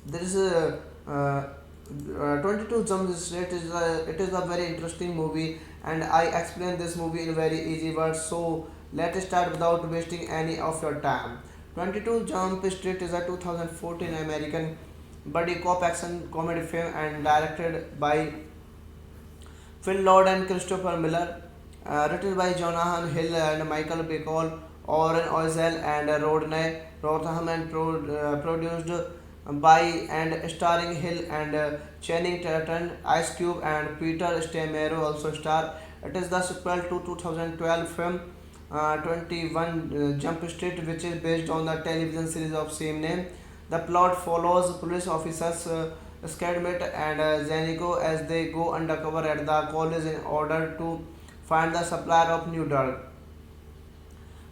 there is a 22 Jump Street. It is a very interesting movie, and I explain this movie in very easy words. So let's start without wasting any of your time. 22 Jump Street is a 2014 American buddy cop action comedy film and directed by Phil Lord and Christopher Miller, written by Jonathan Hill and Michael Bacall, Oren Ozel and Rodney Rotham, and produced by and starring Hill and Channing Tatum, Ice Cube and Peter Stormare also star. It is the sequel to 2012 film 21 Jump Street, which is based on the television series of same name. The plot follows police officers Skidmit and Zanico as they go undercover at the college in order to find the supplier of new drug.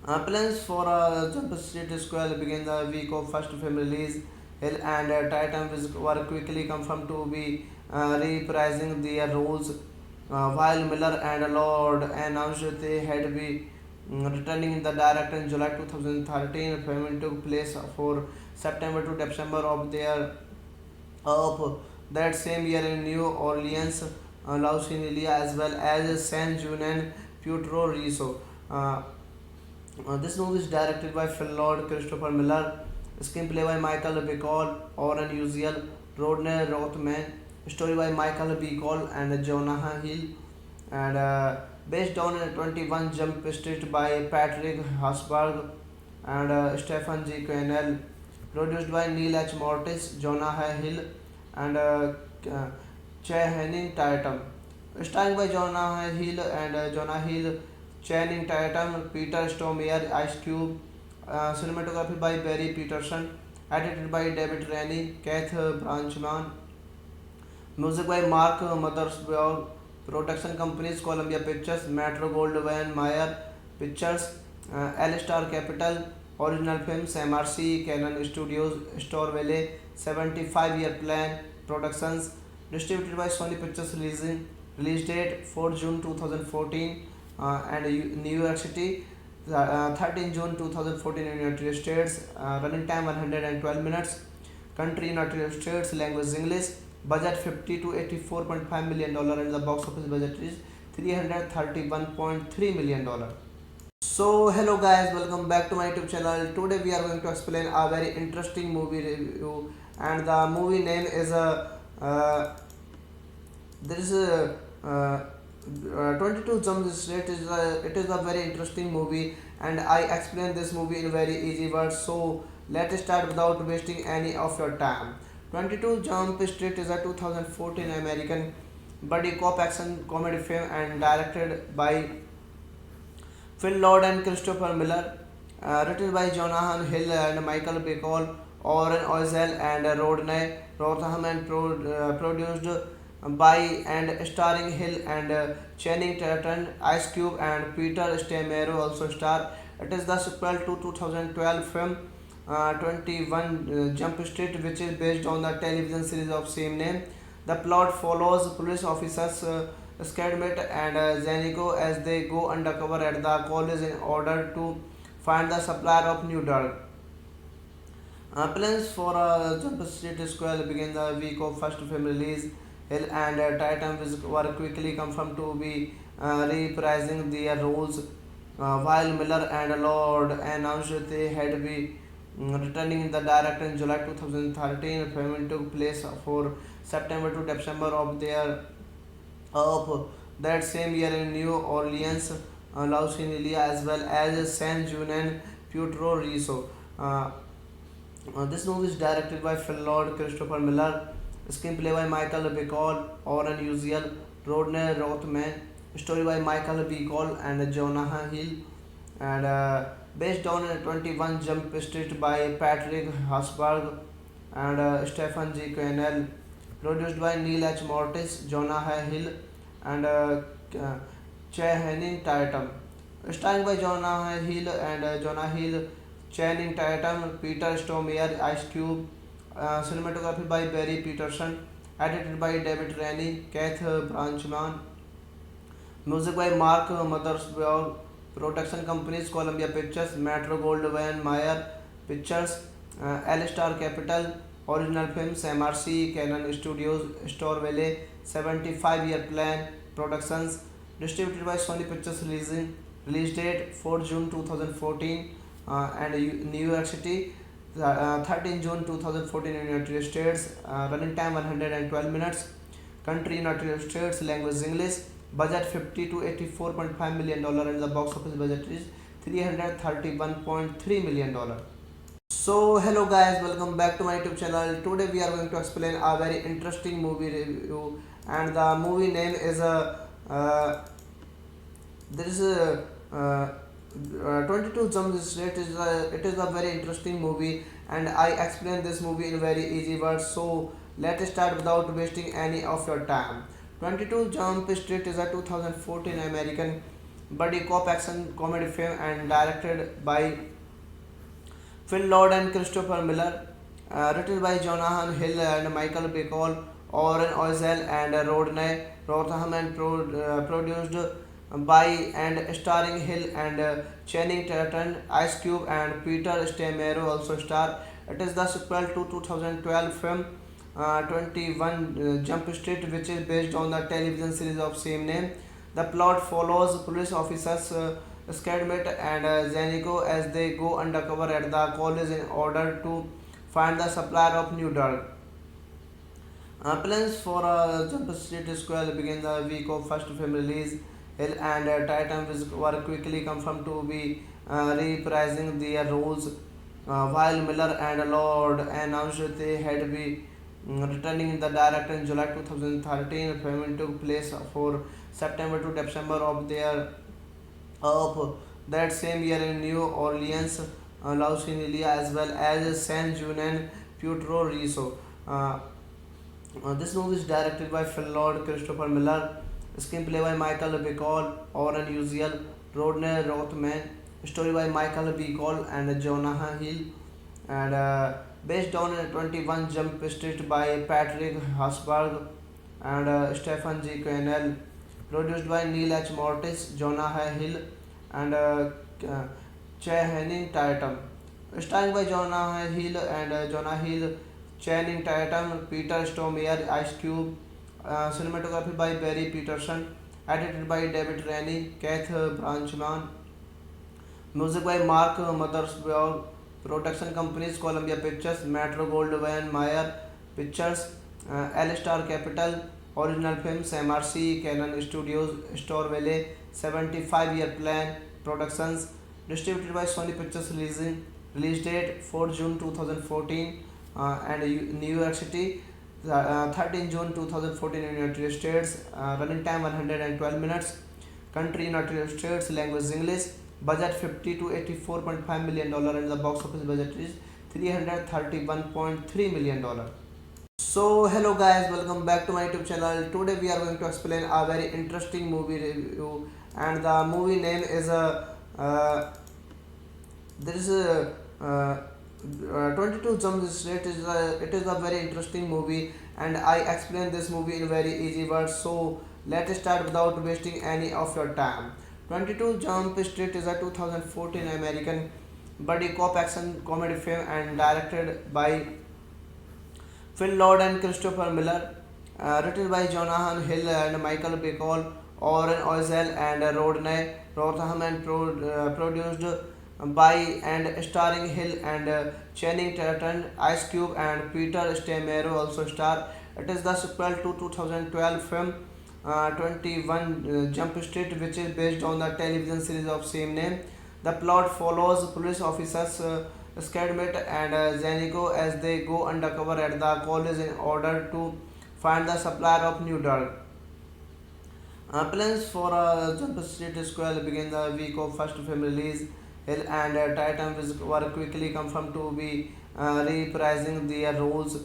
Plans for Jump Street Square begin the week of first film release. Hill and Tatum were quickly confirmed to be reprising their roles, while Miller and Lord announced they had be returning in the director in July 2013. Filming took place for September to December of that same year in New Orleans, Louisiana, as well as San Juan and Puerto Rico. Uh, this movie is directed by Phil Lord, Christopher Miller, screenplay by Michael Bacall, Oren Uziel, Rodney Rothman, story by Michael Bacall and Jonah Hill, and based on 21 Jump Street by Patrick Hasberg and Stephen G. Cannell, produced by Neil H. Mortis, Jonah Hill, and Channing Tatum, starring by Jonah Hill and Channing Tatum, Peter Stormare, Ice Cube, cinematography by Barry Peterson, edited by David Rennie, Keith Branchman, music by Mark Mothersbaugh, production companies Columbia Pictures, Metro Goldwyn Mayer Pictures, L-Star Capital. Original films MRC, Canon Studios, Storeville, 75-year plan. Productions distributed by Sony Pictures. Release date 4 June 2014 and New York City. 13 June 2014 in United States. Running time 112 minutes. Country United States. Language English. Budget 50 to 84.5 million dollar and the box office budget is 331.3 million dollar. So hello guys, welcome back to my YouTube channel. Today we are going to explain a very interesting movie review, and the movie name is there is a 22 Jump Street. It is a very interesting movie, and I explain this movie in very easy words. So let's start without wasting any of your time. 22 Jump Street is a 2014 American buddy cop action comedy film and directed by Phil Lord and Christopher Miller, written by Jonathan Hill and Michael Bacall, Oren Ozel and Rodney Rotham, and produced by and starring Hill and Channing Tatum, Ice Cube and Peter Stormare also star. It is the sequel to 2012 film 21 Jump Street, which is based on the television series of same name. The plot follows police officers Skidmit and Zanico as they go undercover at the college in order to find the supplier of new drug. Plans for Jump Street Square begin the week of first film release. Hill and Tatum were quickly confirmed to be reprising their roles, while Miller and Lord announced they had be returning in the director in July 2013. Filming took place for September to December of that same year in New Orleans, Louisiana, as well as San Juan and Puerto Rico. Uh, This movie is directed by Phil Lord, Christopher Miller, screenplay by Michael Bacall, Oren Uziel, Rodney Rothman, story by Michael Bacall and Jonah Hill, and based on 21 Jump Street by Patrick Hasberg and Stephen G. Cannell, produced by Neil H. Mortis, Jonah Hill, and Channing Tatum, starring by Jonah Hill and Jonah Hill, Channing Tatum, Peter Stormare, Ice Cube, cinematography by Barry Peterson, edited by David Rennie, Keith Branchman, music by Mark Mothersbaugh, production companies Columbia Pictures, Metro Goldwyn Mayer Pictures, L-Star Capital, original films MRC, Canon Studios, Store Valley, 75-year plan, productions, distributed by Sony Pictures, release date 4 June 2014, and New York City, 13 June 2014 in United States, running time 112 minutes, country United States, language English, budget 50 to 84.5 million dollar, and the box office budget is 331.3 million dollar. So hello guys, welcome back to my YouTube channel. Today we are going to explain a very interesting movie review, and the movie name is there is a 22 Jump Street. It is a very interesting movie, and I explain this movie in very easy words. So let's start without wasting any of your time. 22 Jump Street is a 2014 American buddy cop action comedy film and directed by Phil Lord and Christopher Miller, written by Jonathan Hill and Michael Bacall, Oren Ozel and Rodney Rothman, and produced by and starring Hill and Channing Tatum, Ice Cube and Peter Stormare also star. It is the sequel to 2012 film 21 Jump Street, which is based on the television series of same name. The plot follows police officers Skidmit and Zanico as they go undercover at the college in order to find the supplier of new drug. Plans for Jump Street Square begin the week of first film release. Hill and Tatum were quickly confirmed to be reprising their roles, while Miller and Lord announced they had be returning in the director in July 2013. Filming took place for September to December of that same year in New Orleans, Louisiana, as well as San Juan and Puerto Rico. This movie is directed by Phil Lord, Christopher Miller, screenplay by Michael Bacall, Oren Uziel, Rodney Rothman, story by Michael Bacall and Jonah Hill, and based on 21 Jump Street by Patrick Hasberg and Stephen G. Cannell, produced by Neil H. Mortis, Jonah Hill, and Channing Tatum, starring by Jonah Hill and Jonah Hill, Channing Tatum, Peter Stormare, Ice Cube, cinematography by Barry Peterson, edited by David Rennie, Keith Branchman, music by Mark Mothersbaugh, production companies Columbia Pictures, Metro Goldwyn Mayer Pictures, L-Star Capital, original films MRC, Canon Studios, Store Valley, 75-year plan, productions, distributed by Sony Pictures, release date 4 June 2014, and New York City, 13 June 2014 in United States, running time 112 minutes, country United States, language English, budget 50 to 84.5 million dollar, and the box office budget is 331.3 million dollar. So hello guys, welcome back to my YouTube channel. Today we are going to explain a very interesting movie review, and the movie name is there is a 22 Jump Street. It is a very interesting movie, and I explain this movie in very easy words. So let's start without wasting any of your time. 22 Jump Street is a 2014 American buddy cop action comedy film and directed by Phil Lord and Christopher Miller, written by Jonathan Hill and Michael Bacall, Oren Ozel and Rodney Rothman, and produced by and starring Hill and Channing Tatum, Ice Cube and Peter Stormare also star. It is the sequel to 2012 film 21 Jump Street, which is based on the television series of same name. The plot follows police officers Skidmit and Zenico as they go undercover at the college in order to find the supplier of new drug. Plans for Jump Street Square begin the week of first film release. Hill and Titan were quickly confirmed to be reprising their roles,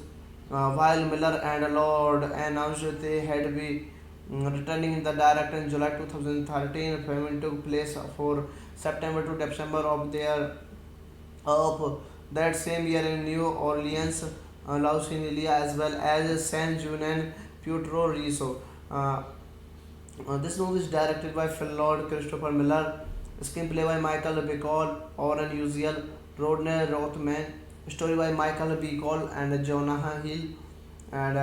while Miller and Lord announced they had been returning the director in July 2013. Filming took place for September to December of that same year in New Orleans, Louisiana, as well as San Juan and Puerto Rico. Uh, this movie is directed by Phil Lord, Christopher Miller, screenplay by Michael Bacall, Oren Uziel, Rodney Rothman, story by Michael Bacall and Jonah Hill, and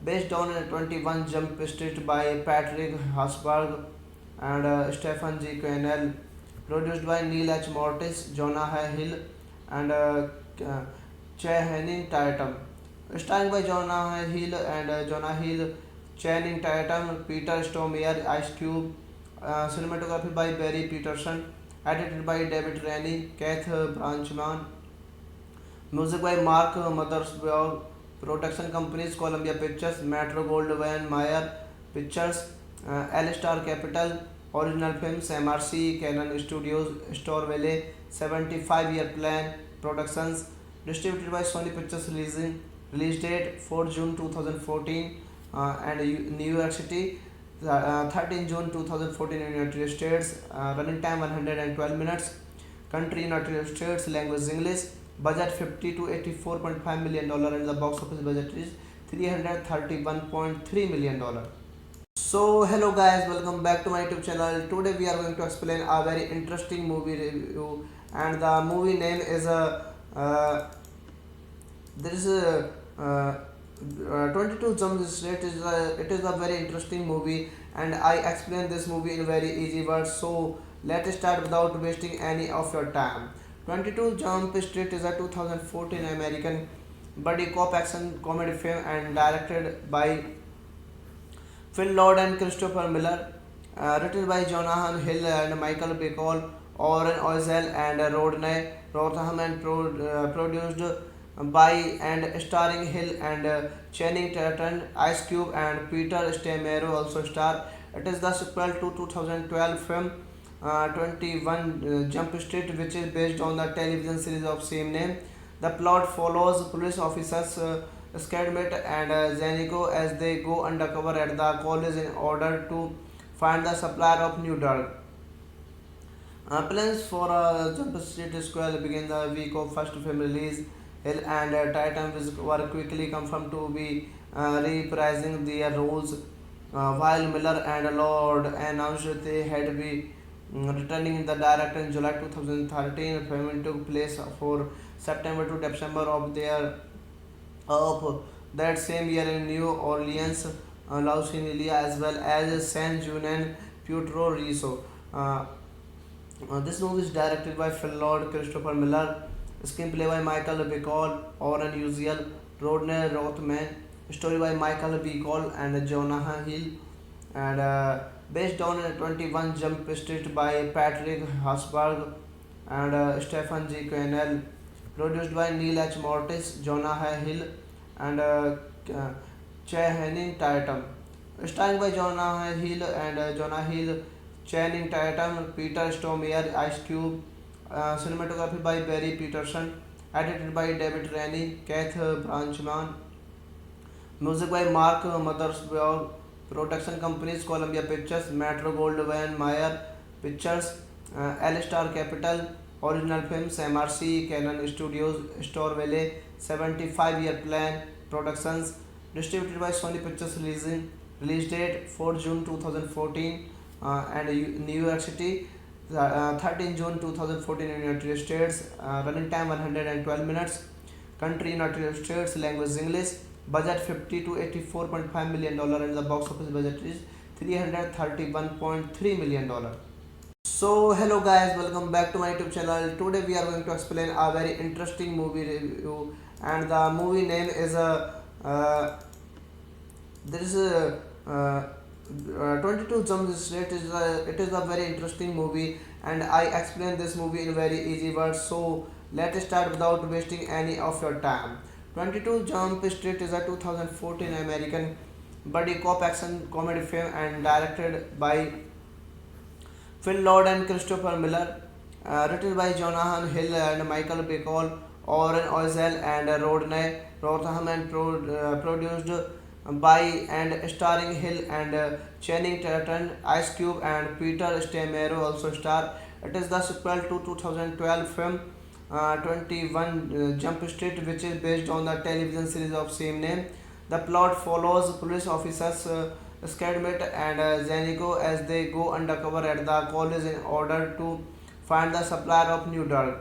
based on 21 Jump Street by Patrick Hasberg and Stephen G. Cannell, produced by Neil H. Mortis, Jonah Hill, and Channing Tatum. Starring by Jonah Hill and Jonah Hill, Channing Tatum, Peter Stormare, Ice Cube, cinematography by Barry Peterson, edited by David Rennie, Keith Branchman, music by Mark Mothersbaugh, production companies Columbia Pictures, Metro Goldwyn Mayer Pictures, L-Star Capital, original films MRC, Canon Studios, Store Valley, 75-year plan, productions, distributed by Sony Pictures release date 4 June 2014 and New York City 13 June 2014 in United States, running time 112 minutes, country United States, language English, budget 50 to 84.5 million dollar, and the box office budget is 331.3 million dollar. So hello guys, welcome back to my YouTube channel. Today we are going to explain a very interesting movie review, and the movie name is there is a 22 Jump Street. It is a very interesting movie, and I explain this movie in very easy words. So let's start without wasting any of your time. 22 Jump Street is a 2014 American buddy cop action comedy film and directed by Phil Lord and Christopher Miller, written by Jonah Hill and Michael Bacall, Oren Ozel and Rodney Rothman, and produced by and starring Hill and Channing Tatum, Ice Cube, and Peter Stormare also star. It is the sequel to 2012 film 21 Jump Street, which is based on the television series of same name. The plot follows police officers Skidmit and Zenico as they go undercover at the college in order to find the supplier of new drug. Plans for Jump Street Square begin the week of first film release. Hill and Titan were quickly confirmed to be reprising their roles, while Miller and Lord announced they had been returning the director in July 2013. Filming took place for September to December of that same year in New Orleans, Louisiana, as well as San Juan and Puerto Rico. This movie is directed by Phil Lord, Christopher Miller, screenplay by Michael Bacall, Oren Uziel, Rodney Rothman, story by Michael Bacall and Jonah Hill, and based on 21 Jump Street by Patrick Hasberg and Stephen G. Cannell, produced by Neil H. Mortis, Jonah Hill, and Channing Tatum. Starring by Jonah Hill and Jonah Hill, Channing Tatum, Peter Stormare, Ice Cube, cinematography by Barry Peterson, edited by David Rennie, Keith Branchman, music by Mark Mothersbaugh, production companies Columbia Pictures, Metro Goldwyn Mayer Pictures, L-Star Capital, original films MRC, Canon Studios, Store Valley, 75-year plan, productions, distributed by Sony Pictures release date 4 June 2014 and New York City 13 June 2014 in United States, running time 112 minutes, country United States, language English, budget 50 to 84.5 million dollar, and the box office budget is 331.3 million dollar. So hello guys, welcome back to my YouTube channel. Today we are going to explain a very interesting movie review, and the movie name is there is a 22 Jump Street. It is a very interesting movie, and I explain this movie in very easy words. So let's start without wasting any of your time. 22 Jump Street is a 2014 American buddy cop action comedy film and directed by Phil Lord and Christopher Miller, written by Jonathan Hill and Michael Bacall, Oren Ozel and Rodney Rotham, and produced by and starring Hill and Channing Tatum, Ice Cube and Peter Stormare also star. It is the sequel to 2012 film 21 Jump Street, which is based on the television series of same name. The plot follows police officers Skidmit and Zanico as they go undercover at the college in order to find the supplier of new drug.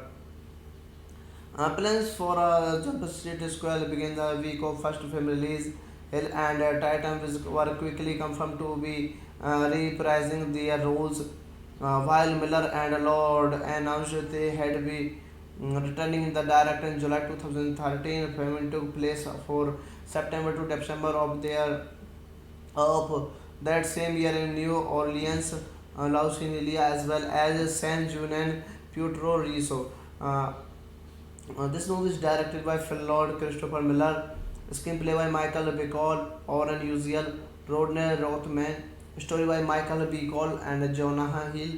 Plans for Jump Street Square begin the week of first film release. Hill and Tatum were quickly confirmed to be reprising their roles, while Miller and Lord announced they had be returning in the director in July 2013. Filming took place for September to December of that same year in New Orleans, Louisiana, as well as San Juan and Puerto Rico. Uh, this movie is directed by Phil Lord, Christopher Miller, screenplay by Michael Bacall, Oren Uziel, Rodney Rothman, story by Michael Bacall and Jonah Hill,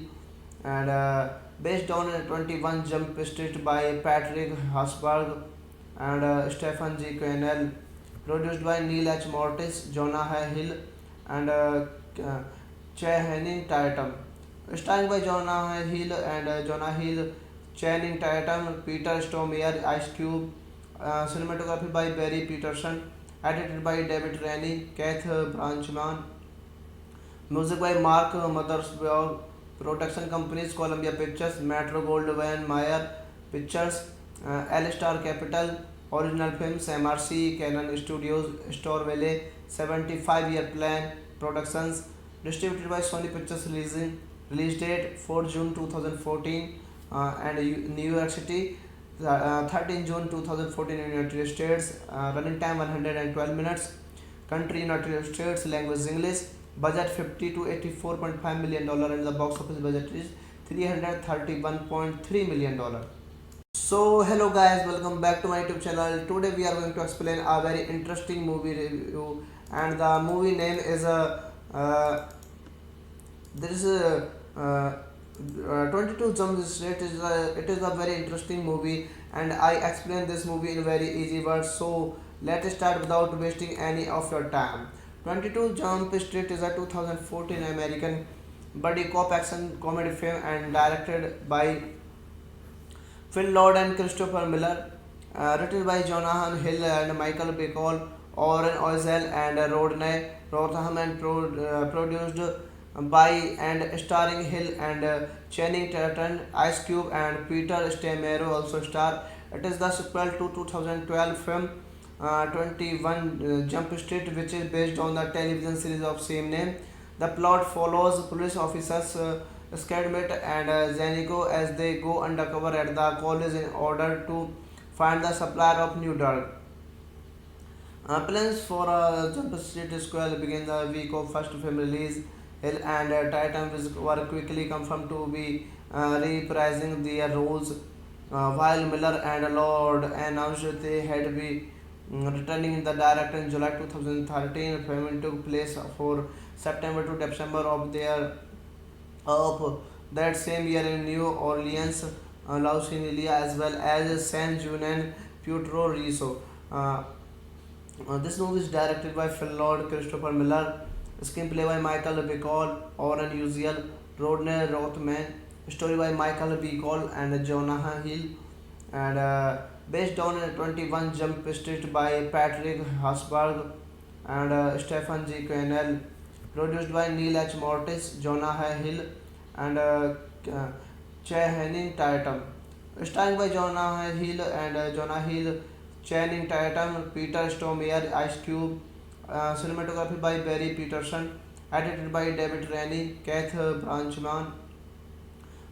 and based on 21 Jump Street by Patrick Hasberg and Stephen G. Cannell, produced by Neil H. Mortis, Jonah Hill, and Channing Tatum, starring by Jonah Hill and Jonah Hill, Channing Tatum, Peter Stormare, Ice Cube, cinematography by Barry Peterson, edited by David Rennie, Keith Branchman, music by Mark Mothersbaugh, production companies Columbia Pictures, Metro Goldwyn Mayer Pictures, L-Star Capital, original films MRC, Canon Studios, Storville, 75-year plan, productions, distributed by Sony Pictures, release date 4 June 2014, and New York City, 13 June 2014 in United States, running time 112 minutes, country United States, language English, budget 50 to 84.5 million dollar, and the box office budget is 331.3 million dollar. So hello guys, welcome back to my YouTube channel. Today we are going to explain a very interesting movie review, and the movie name is this is 22 Jump Street. It is a very interesting movie, and I explain this movie in very easy words. So let's start without wasting any of your time. 22 Jump Street is a 2014 American buddy cop action comedy film and directed by Phil Lord and Christopher Miller, written by Jonathan Hill and Michael Bacall, Oren Ozel and Rodney Rotham, and produced by and starring Hill and Channing Tatum, Ice Cube and Peter Stormare also star. It is the sequel to 2012 film 21 Jump Street, which is based on the television series of same name. The plot follows police officers Skidmit and Zanico as they go undercover at the college in order to find the supplier of new drug. Plans for Jump Street Square begin the week of first film release. Hill and Tatum were quickly confirmed to be reprising their roles, while Miller and Lord announced they had be returning in the director in July 2013. Filming took place for September to December of that same year in New Orleans, Louisiana, as well as San Juan and Puerto Rico. This movie is directed by Phil Lord, Christopher Miller, screenplay by Michael Bacall, Oren Uziel, Rodney Rothman, story by Michael Bacall and Jonah Hill, and based on 21 Jump Street by Patrick Hasberg and Stephen G. Cannell, produced by Neil H. Mortis, Jonah Hill, and Channing Tatum, starring by Jonah Hill and Channing Tatum, Peter Stormare, Ice Cube, cinematography by Barry Peterson, edited by David Rennie, Keith Branchman,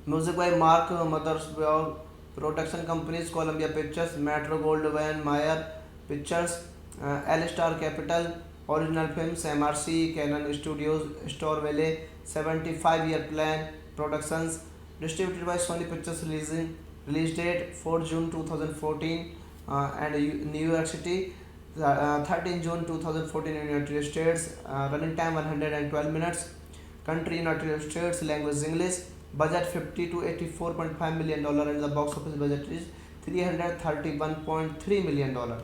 music by Mark Mothersbaugh, production companies Columbia Pictures, Metro Goldwyn Mayer Pictures, L-Star Capital, original films MRC, Canon Studios, Storville, 75-year plan, productions, distributed by Sony Pictures, release date 4 June 2014, and New York City, 13 June 2014 in United States, running time 112 minutes, country United States, language English, budget 50 to 84.5 million dollar, and the box office budget is 331.3 million dollar.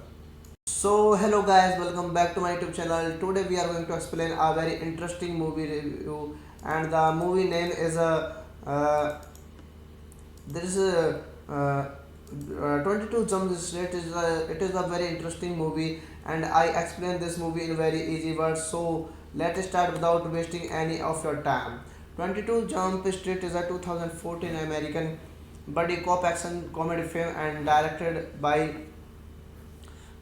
So hello guys, welcome back to my YouTube channel. Today we are going to explain a very interesting movie review, and the movie name is there is a 22 Jump Street. It is a very interesting movie, and I explain this movie in very easy words. So let's start without wasting any of your time. 22 Jump Street is a 2014 American buddy cop action comedy film and directed by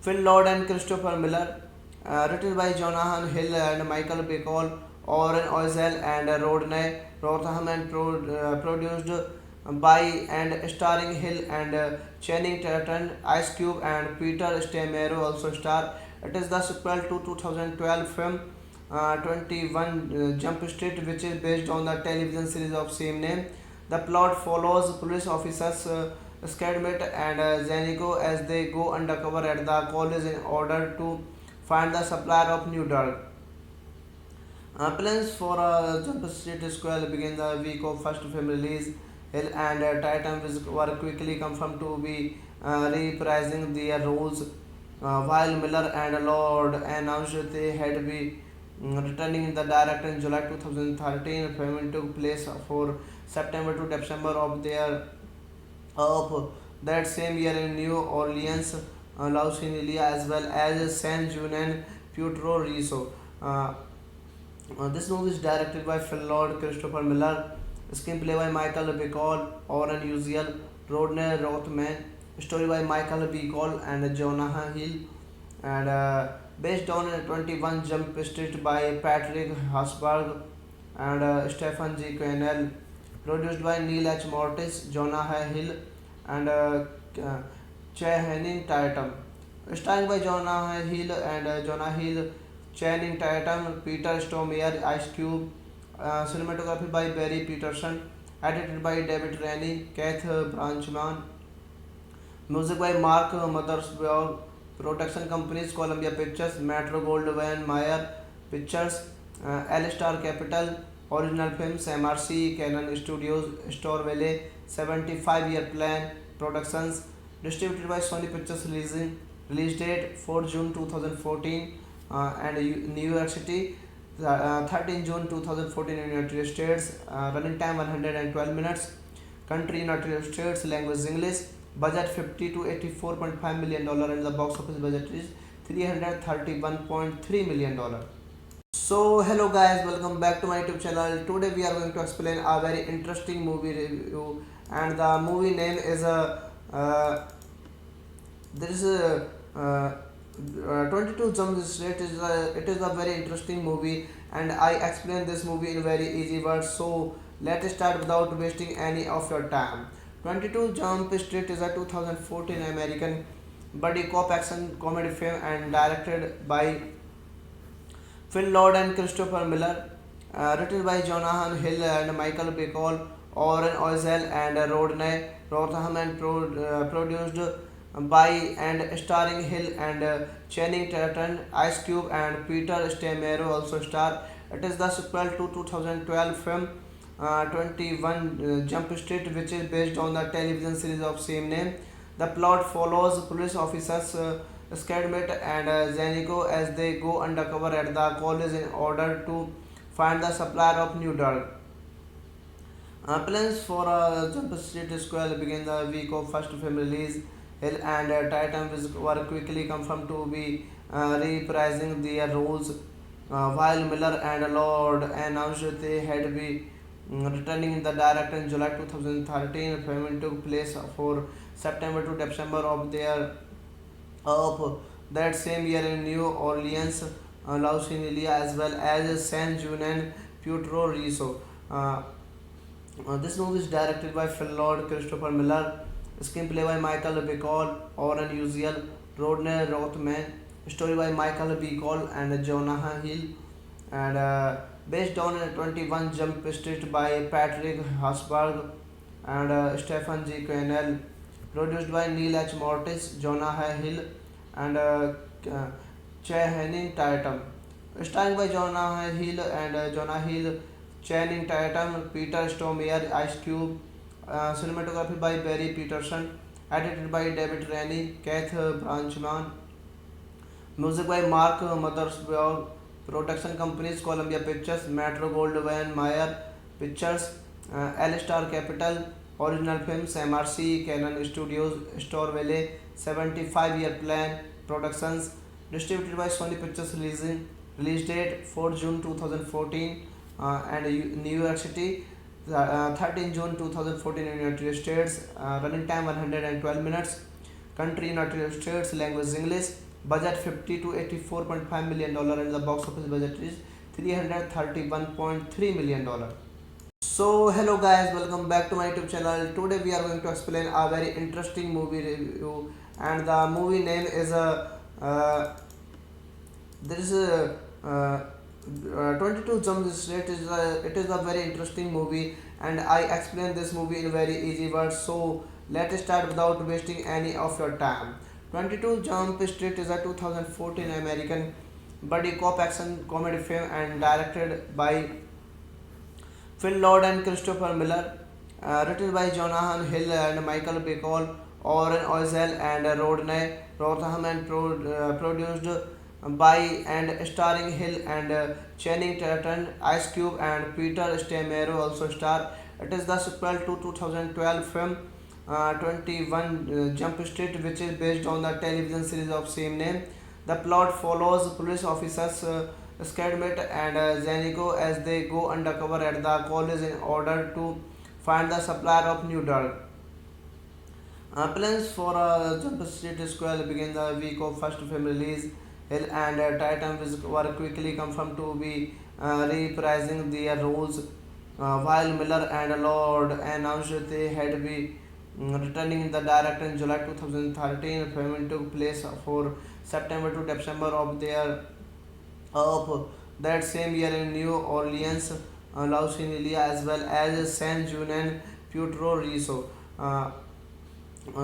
Phil Lord and Christopher Miller, written by Jonathan Hill and Michael Bacall, Oren Ozel and Rodney Rotham, and produced by and starring Hill and Channing Tatum, Ice Cube and Peter Stormare also star. It is the sequel to 2012 film 21 Jump Street, which is based on the television series of same name. The plot follows police officers Skidmit and Zanico as they go undercover at the college in order to find the supplier of new drug. Plans for Jump Street Square begin the week of first film release. Hill and Tatum were quickly confirmed to be reprising their roles, while Miller and Lord announced they had be returning the director in July 2013. Filming took place for September to December of that same year in New Orleans, Louisiana, as well as San Juan and Puerto Rico. Uh, this movie is directed by Phil Lord, Christopher Miller, screenplay by Michael Bacall, Oren Uziel, Rodney Rothman, story by Michael Bacall and Jonah Hill, and based on 21 Jump Street by Patrick Hasberg and Stephen G. Cannell, produced by Neil H. Mortis, Jonah Hill, and Channing Tatum, starring by Jonah Hill and Channing Tatum, Peter Stormare, Ice Cube, cinematography by Barry Peterson, edited by David Rennie, Keith Branchman, music by Mark Mothersbaugh, production companies Columbia Pictures, Metro Goldwyn Mayer Pictures, L-Star Capital, original films MRC, Canon Studios, Store Valley, 75-year plan, productions, distributed by Sony Pictures, release date 4 June 2014, and New York City, 13 June 2014 in United States, running time 112 minutes, country United States, language English, budget 50 to 84.5 million dollar, and the box office budget is 331.3 million dollar. So hello guys, welcome back to my YouTube channel. Today we are going to explain a very interesting movie review, and the movie name is there is a 22 Jump Street. It is a very interesting movie, and I explain this movie in very easy words. So let's start without wasting any of your time. 22 Jump Street is a 2014 American buddy cop action comedy film and directed by Phil Lord and Christopher Miller, written by Jonathan Hill and Michael Bacall, Oren Ozel and Rodney Rotham, and produced by and starring Hill and Channing Tatum, Ice Cube and Peter Stormare also star. It is the sequel to 2012 film 21 Jump Street, which is based on the television series of same name. The plot follows police officers Skidmit and Zanico as they go undercover at the college in order to find the supplier of new drug. Plans for Jump Street Square begin the week of first film release. Hill and Tatum were quickly confirmed to be reprising their roles, while Miller and Lord announced they had be returning the director in July 2013. Filming took place for September to December of that same year in New Orleans, Louisiana, as well as San Juan and Puerto Rico. This movie is directed by Phil Lord, Christopher Miller, screenplay by Michael Bacall, Oren Uziel, Rodney Rothman, story by Michael Bacall and Jonah Hill, and based on 21 Jump Street by Patrick Hasberg and Stephen G. Cannell. Produced by Neil H. Mortis, Jonah Hill, and Channing Tatum. Starring by Jonah Hill and Jonah Hill, Channing Tatum, Peter Stormare, Ice Cube. Cinematography by Barry Peterson. Edited by David Rennie, Keith Branchman. Music by Mark Mothersbaugh. Production companies Columbia Pictures, Metro Goldwyn Mayer Pictures, L-Star Capital. Original films MRC, Canon Studios, Store Valley, 75-year plan. Productions distributed by Sony Pictures. Release date 4 June 2014 and New York City, 13 June 2014 in United States. Running time 112 minutes. Country United States. Language English. Budget 50 to 84.5 million dollar, and the box office budget is 331.3 million dollar. So hello guys, welcome back to my YouTube channel. Today we are going to explain a very interesting movie review, and the movie name is there is a 22 Jump Street. It is a very interesting movie, and I explain this movie in very easy words. So let's start without wasting any of your time. 22 Jump Street is a 2014 American buddy cop action comedy film and directed by Phil Lord and Christopher Miller. Written by Jonathan Hill and Michael Bacall, Oren Ozel and Rodney Rotham, and produced by and starring Hill and Channing Tatum, Ice Cube, and Peter Stormare also star. It is the sequel to 2012 film 21 Jump Street, which is based on the television series of same name. The plot follows police officers Skidmit and Zanico as they go undercover at the college in order to find the supplier of new drug. Plans for Jump Street Square begin the week of first film release. Hill and Tatum were quickly confirmed to be reprising their roles, while Miller and Lord announced they had be returning the director in July 2013. Filming took place for September to December of that same year in New Orleans, Louisiana, as well as San Juan and Puerto Rico.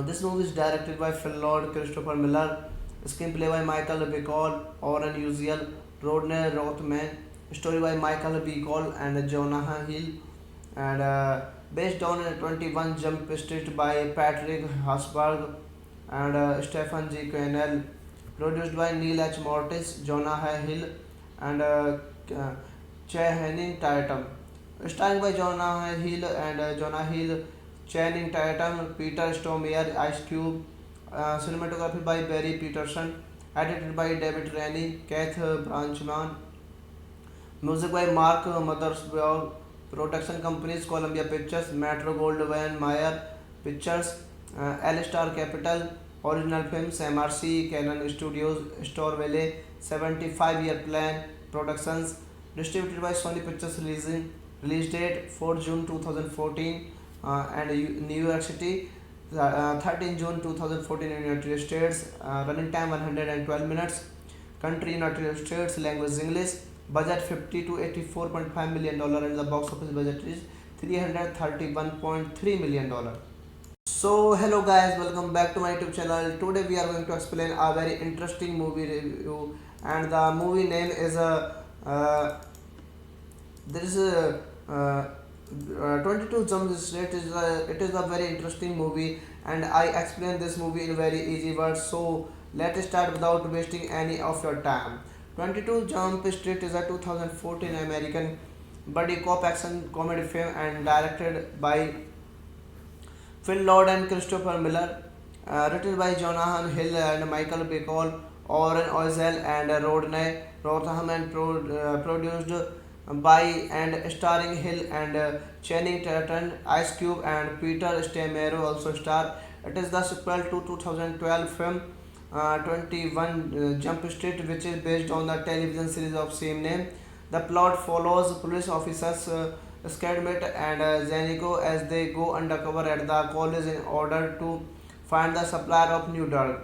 This movie is directed by Phil Lord, Christopher Miller, screenplay by Michael Bacall, Oren Uziel, Rodney Rothman, story by Michael Bacall and Jonah Hill, and based on 21 Jump Street by Patrick Hasberg and Stephen G. Cannell. Produced by Neil H. Mortis, Jonah Hill, and Channing Tatum. Starring by Jonah Hill and Channing Tatum, Peter Stormare, Ice Cube. Cinematography by Barry Peterson. Edited by David Rennie, Keith Branchman. Music by Mark Mothersbaugh. Production companies Columbia Pictures, Metro Goldwyn Mayer Pictures, L-Star Capital. Original films MRC, Canon Studios, Store Valley, 75-year plan. Productions distributed by Sony Pictures. Release date 4 June 2014 and New York City, 13 June 2014 in United States. Running time 112 minutes. Country United States. Language English. Budget 50 to 84.5 million dollar, and the box office budget is 331.3 million dollar. So hello guys, welcome back to my YouTube channel. Today we are going to explain a very interesting movie review, and the movie name is there is a 22 Jump Street. It is a very interesting movie, and I explain this movie in very easy words. So let's start without wasting any of your time. 22 Jump Street is a 2014 American buddy cop action comedy film and directed by Phil Lord and Christopher Miller. Written by Jonathan Hill and Michael Bacall, Oren Ozel and Rodney Rotham, and produced by and starring Hill and Channing Tatum, Ice Cube, and Peter Stormare also star. It is the sequel to 2012 film 21 Jump Street, which is based on the television series of same name. The plot follows police officers Skidmit and Zanico as they go undercover at the college in order to find the supplier of new drug.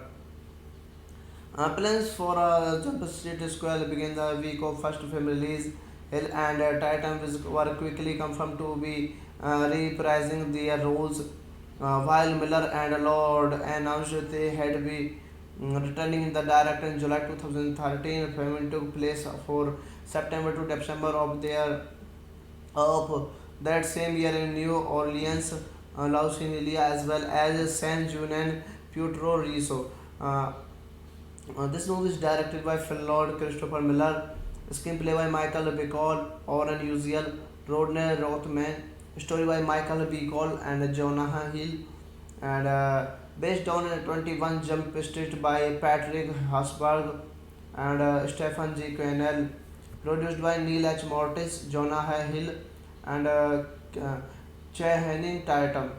Plans for Jump Street Square begin the week of first film release. Hill and Tatum were quickly confirmed to be reprising their roles, while Miller and Lord announced they had been returning in the director in July 2013. Filming took place for September to December of that same year in New Orleans, Louisiana, as well as San Juan and Puerto Rico. Uh, this movie is directed by Phil Lord, Christopher Miller, screenplay by Michael Bacall, Oren Uziel, Rodney Rothman, story by Michael Bacall and Jonah Hill, and based on a 21 Jump Street by Patrick Hasberg and Stephen G. Cannell, produced by Neil H. Mortis, Jonah Hill, and Channing Tatum.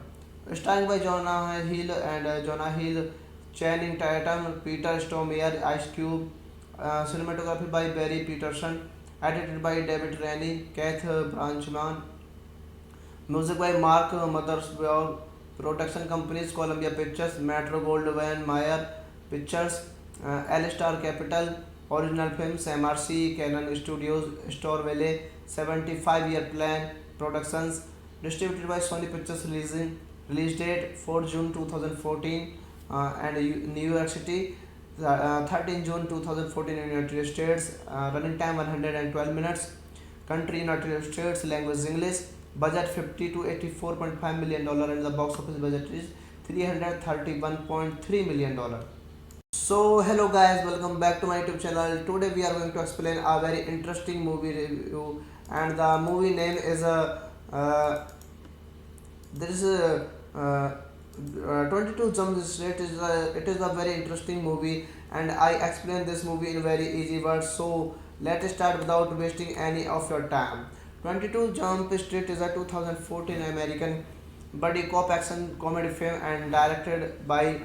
Starring by Jonah Hill and Jonah Hill, Channing Tatum, Peter Stormare, Ice Cube, cinematography by Barry Peterson, edited by David Rennie, Keith Branchman, music by Mark Mothersbaugh, production companies Columbia Pictures, Metro Goldwyn Mayer Pictures, L-Star Capital, original films MRC, Canon Studios, Store Valley, 75-year plan, productions, distributed by Sony Pictures, release date 4 June 2014, and New York City, 13 June 2014 in United States, running time 112 minutes, country United States, language English, budget 50 to 84.5 million dollar, and the box office budget is 331.3 million dollar. So hello guys, welcome back to my YouTube channel. Today we are going to explain a very interesting movie review, and the movie name is there is a 22 Jump Street. It is a very interesting movie, and I explain this movie in very easy words. So let's start without wasting any of your time. 22 Jump Street is a 2014 American buddy cop action comedy film and directed by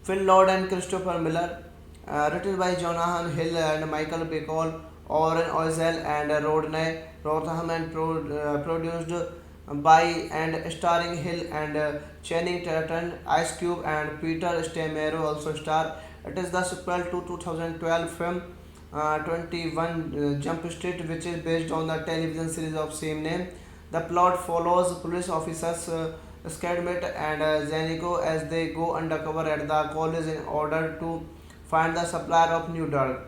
Phil Lord and Christopher Miller, written by Jonah Hill and Michael Bacall, Oren Ozel and Rodney Rothman, and produced by and starring Hill and Channing Tatum, Ice Cube, and Peter Stormare also star. It is the sequel to 2012 film 21 Jump Street, which is based on the television series of same name. The plot follows police officers Skidmit and Zanico as they go undercover at the college in order to find the supplier of new drug.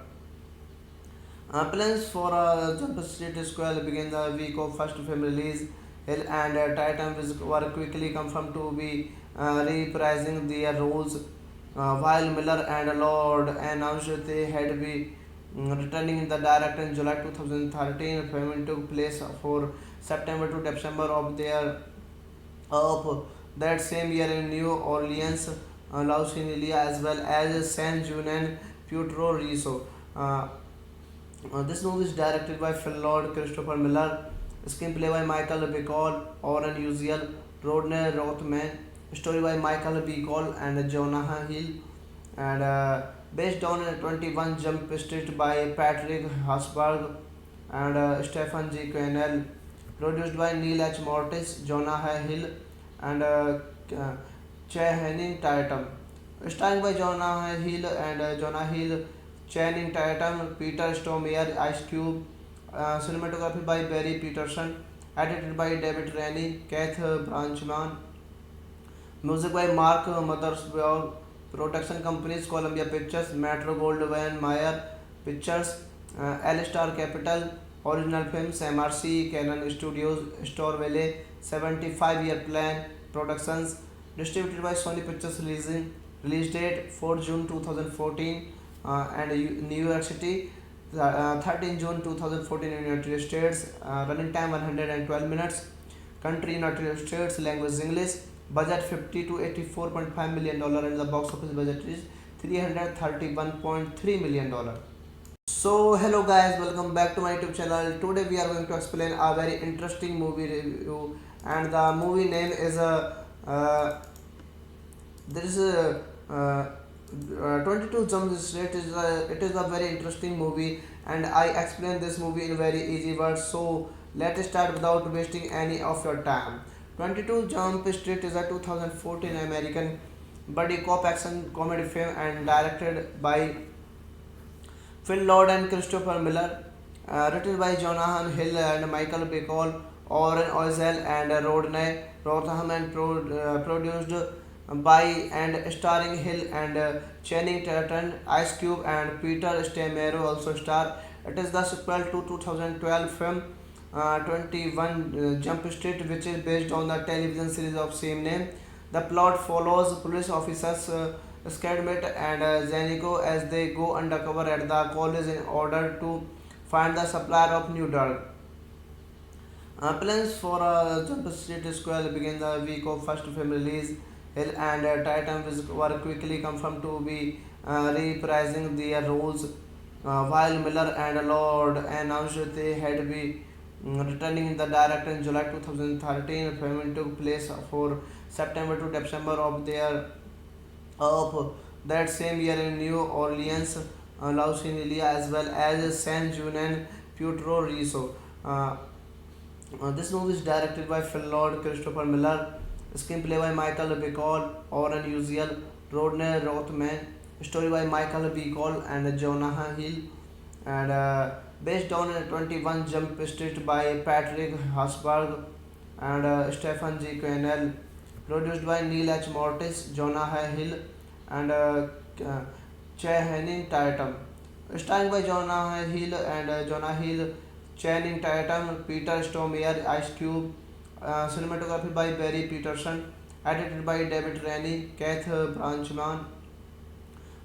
Plans for Jump Street Square begin the week of first film release. Hill and Tatum were quickly confirmed to be reprising their roles, while Miller and Lord announced they had been returning in the director in July 2013. Filming took place for September to December of that same year in New Orleans, Louisiana, as well as San Juan and Puerto Rico. Uh, this movie is directed by Phil Lord, Christopher Miller, screenplay by Michael Bacall, Oren Uziel, Rodney Rothman, story by Michael Bacall and Jonah Hill, and based on a 21 Jump Street by Patrick Hasberg and Stephen G. Cannell, produced by Neil H. Mortis, Jonah Hill, and Channing Tatum. Starring by Jonah Hill and Jonah Hill, Channing Tatum, Peter Stormare, Ice Cube, cinematography by Barry Peterson, edited by David Rennie, Keith Branchman, music by Mark Mothersbaugh, production companies Columbia Pictures, Metro Goldwyn Mayer Pictures, L-Star Capital, original films MRC, Canon Studios, Store Valley, 75-year plan, productions, distributed by Sony Pictures, release date 4 June 2014, and New York City, 13 June 2014 in United States, running time 112 minutes, country United States, language English, budget 50 to 84.5 million dollar, and the box office budget is 331.3 million dollar. So hello guys, welcome back to my YouTube channel. Today we are going to explain a very interesting movie review, and the movie name is there is a 22 Jump Street. It is a very interesting movie, and I explain this movie in very easy words. So let's start without wasting any of your time. 22 Jump Street is a 2014 American buddy cop action comedy film and directed by Phil Lord and Christopher Miller, written by Jonah Hill and Michael Bacall, Oren Ozel and Rodney Rotham and produced by and starring Hill and Channing Tatum, Ice Cube and Peter Stormare also star. It is the sequel to 2012 film 21 Jump Street, which is based on the television series of same name. The plot follows police officers Skidmit and Zenico as they go undercover at the college in order to find the supplier of new drug. Plans for Jump Street Square begin the week of first film release. Hill and Tatum were quickly confirmed to be reprising their roles, while Miller and Lord announced they had be returning in the director in July 2013. Filming took place for September to December of that same year in New Orleans, Louisiana, as well as San Juan and Puerto Rico. Uh, this movie is directed by Phil Lord, Christopher Miller, screenplay by Michael Bacall, Oren Uziel, Rodney Rothman, story by Michael Bacall and Jonah Hill, and based on 21 Jump Street by Patrick Hasberg and Stephen G. Cannell, produced by Neil H. Mortis, Jonah Hill, and Channing Tatum. Starring by Jonah Hill and Jonah Hill, Channing Tatum, Peter Stormare, Ice Cube, cinematography by Barry Peterson, edited by David Rennie, Keith Branchman,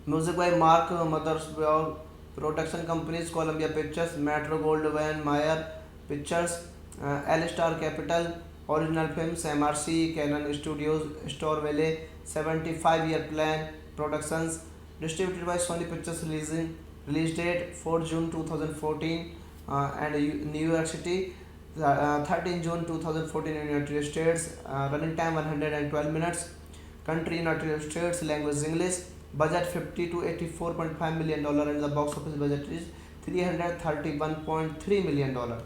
music by Mark Mothersbaugh, production companies Columbia Pictures, Metro Goldwyn Mayer Pictures, L-Star Capital, original films MRC, Canon Studios, Storville, 75-year plan, productions, distributed by Sony Pictures, release date 4 June 2014, and New York City, 13 June 2014 in United States, running time 112 minutes, country United States, language English, budget 50 to 84.5 million dollar, and the box office budget is 331.3 million dollar.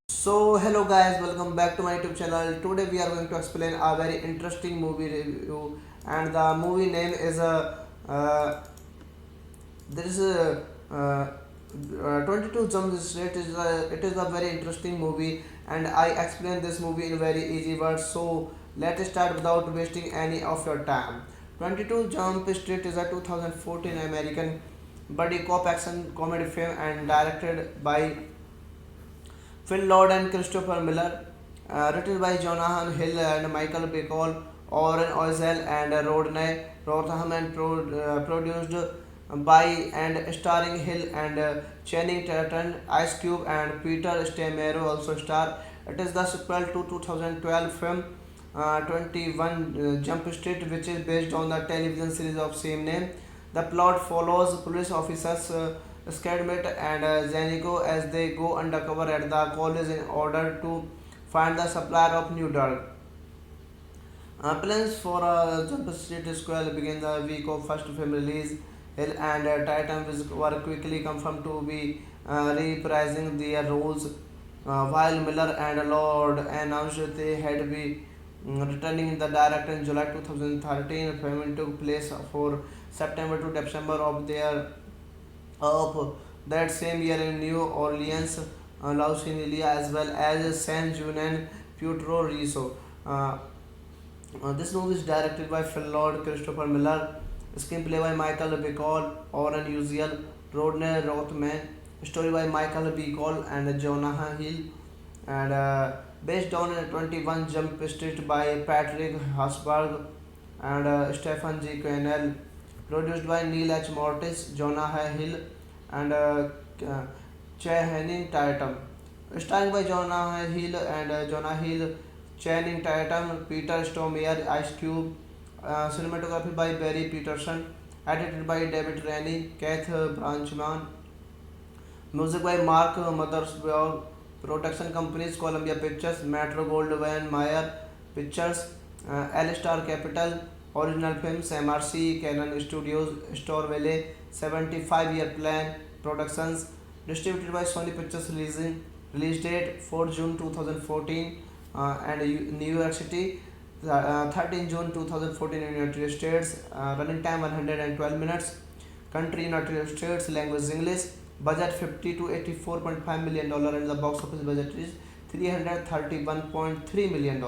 So hello guys, welcome back to my YouTube channel. Today we are going to explain a very interesting movie review, and the movie name is there is a 22 Jump Street. It is a very interesting movie, and I explain this movie in very easy words. So let's start without wasting any of your time. 22 Jump Street is a 2014 American buddy cop action comedy film and directed by Phil Lord and Christopher Miller, written by Jonah Hill and Michael Bacall, Oren Ozel and Rodney Rotham, and produced by and starring Hill and Channing Tatum, Ice Cube and Peter Stormare also star. It is the sequel to 2012 film 21 Jump Street, which is based on the television series of same name. The plot follows police officers Skidmit and Zenico as they go undercover at the college in order to find the supplier of new drug. Plans for Jump Street Square begin the week of first film release. Hill and Tatum were quickly confirmed to be reprising their roles, while Miller and Lord announced they had be returning in the director in July 2013. Filming took place for September to December of that same year in New Orleans, Louisiana, as well as San Juan and Puerto Rico. This movie is directed by Phil Lord, Christopher Miller, screenplay by Michael Bacall, Oren Uziel, Rodney Rothman, story by Michael Bacall and Jonah Hill, and based on 21 Jump Street by Patrick Hasberg and Stephen G. Cannell, produced by Neil H. Mortis, Jonah Hill, and Channing Tatum. Starring by Jonah Hill and Jonah Hill, Channing Tatum, Peter Stormare, Ice Cube, cinematography by Barry Peterson, edited by David Rennie, Keith Branchman, music by Mark Mothersbaugh, production companies Columbia Pictures, Metro Goldwyn Mayer Pictures, L-Star Capital, original films MRC, Canon Studios, Storville, 75-year plan, productions, distributed by Sony Pictures, release date 4 June 2014, and New York City, 13 June 2014 in United States, running time 112 minutes, country United States, language English, budget 50 to 84.5 million dollar, and the box office budget is $331.3 million.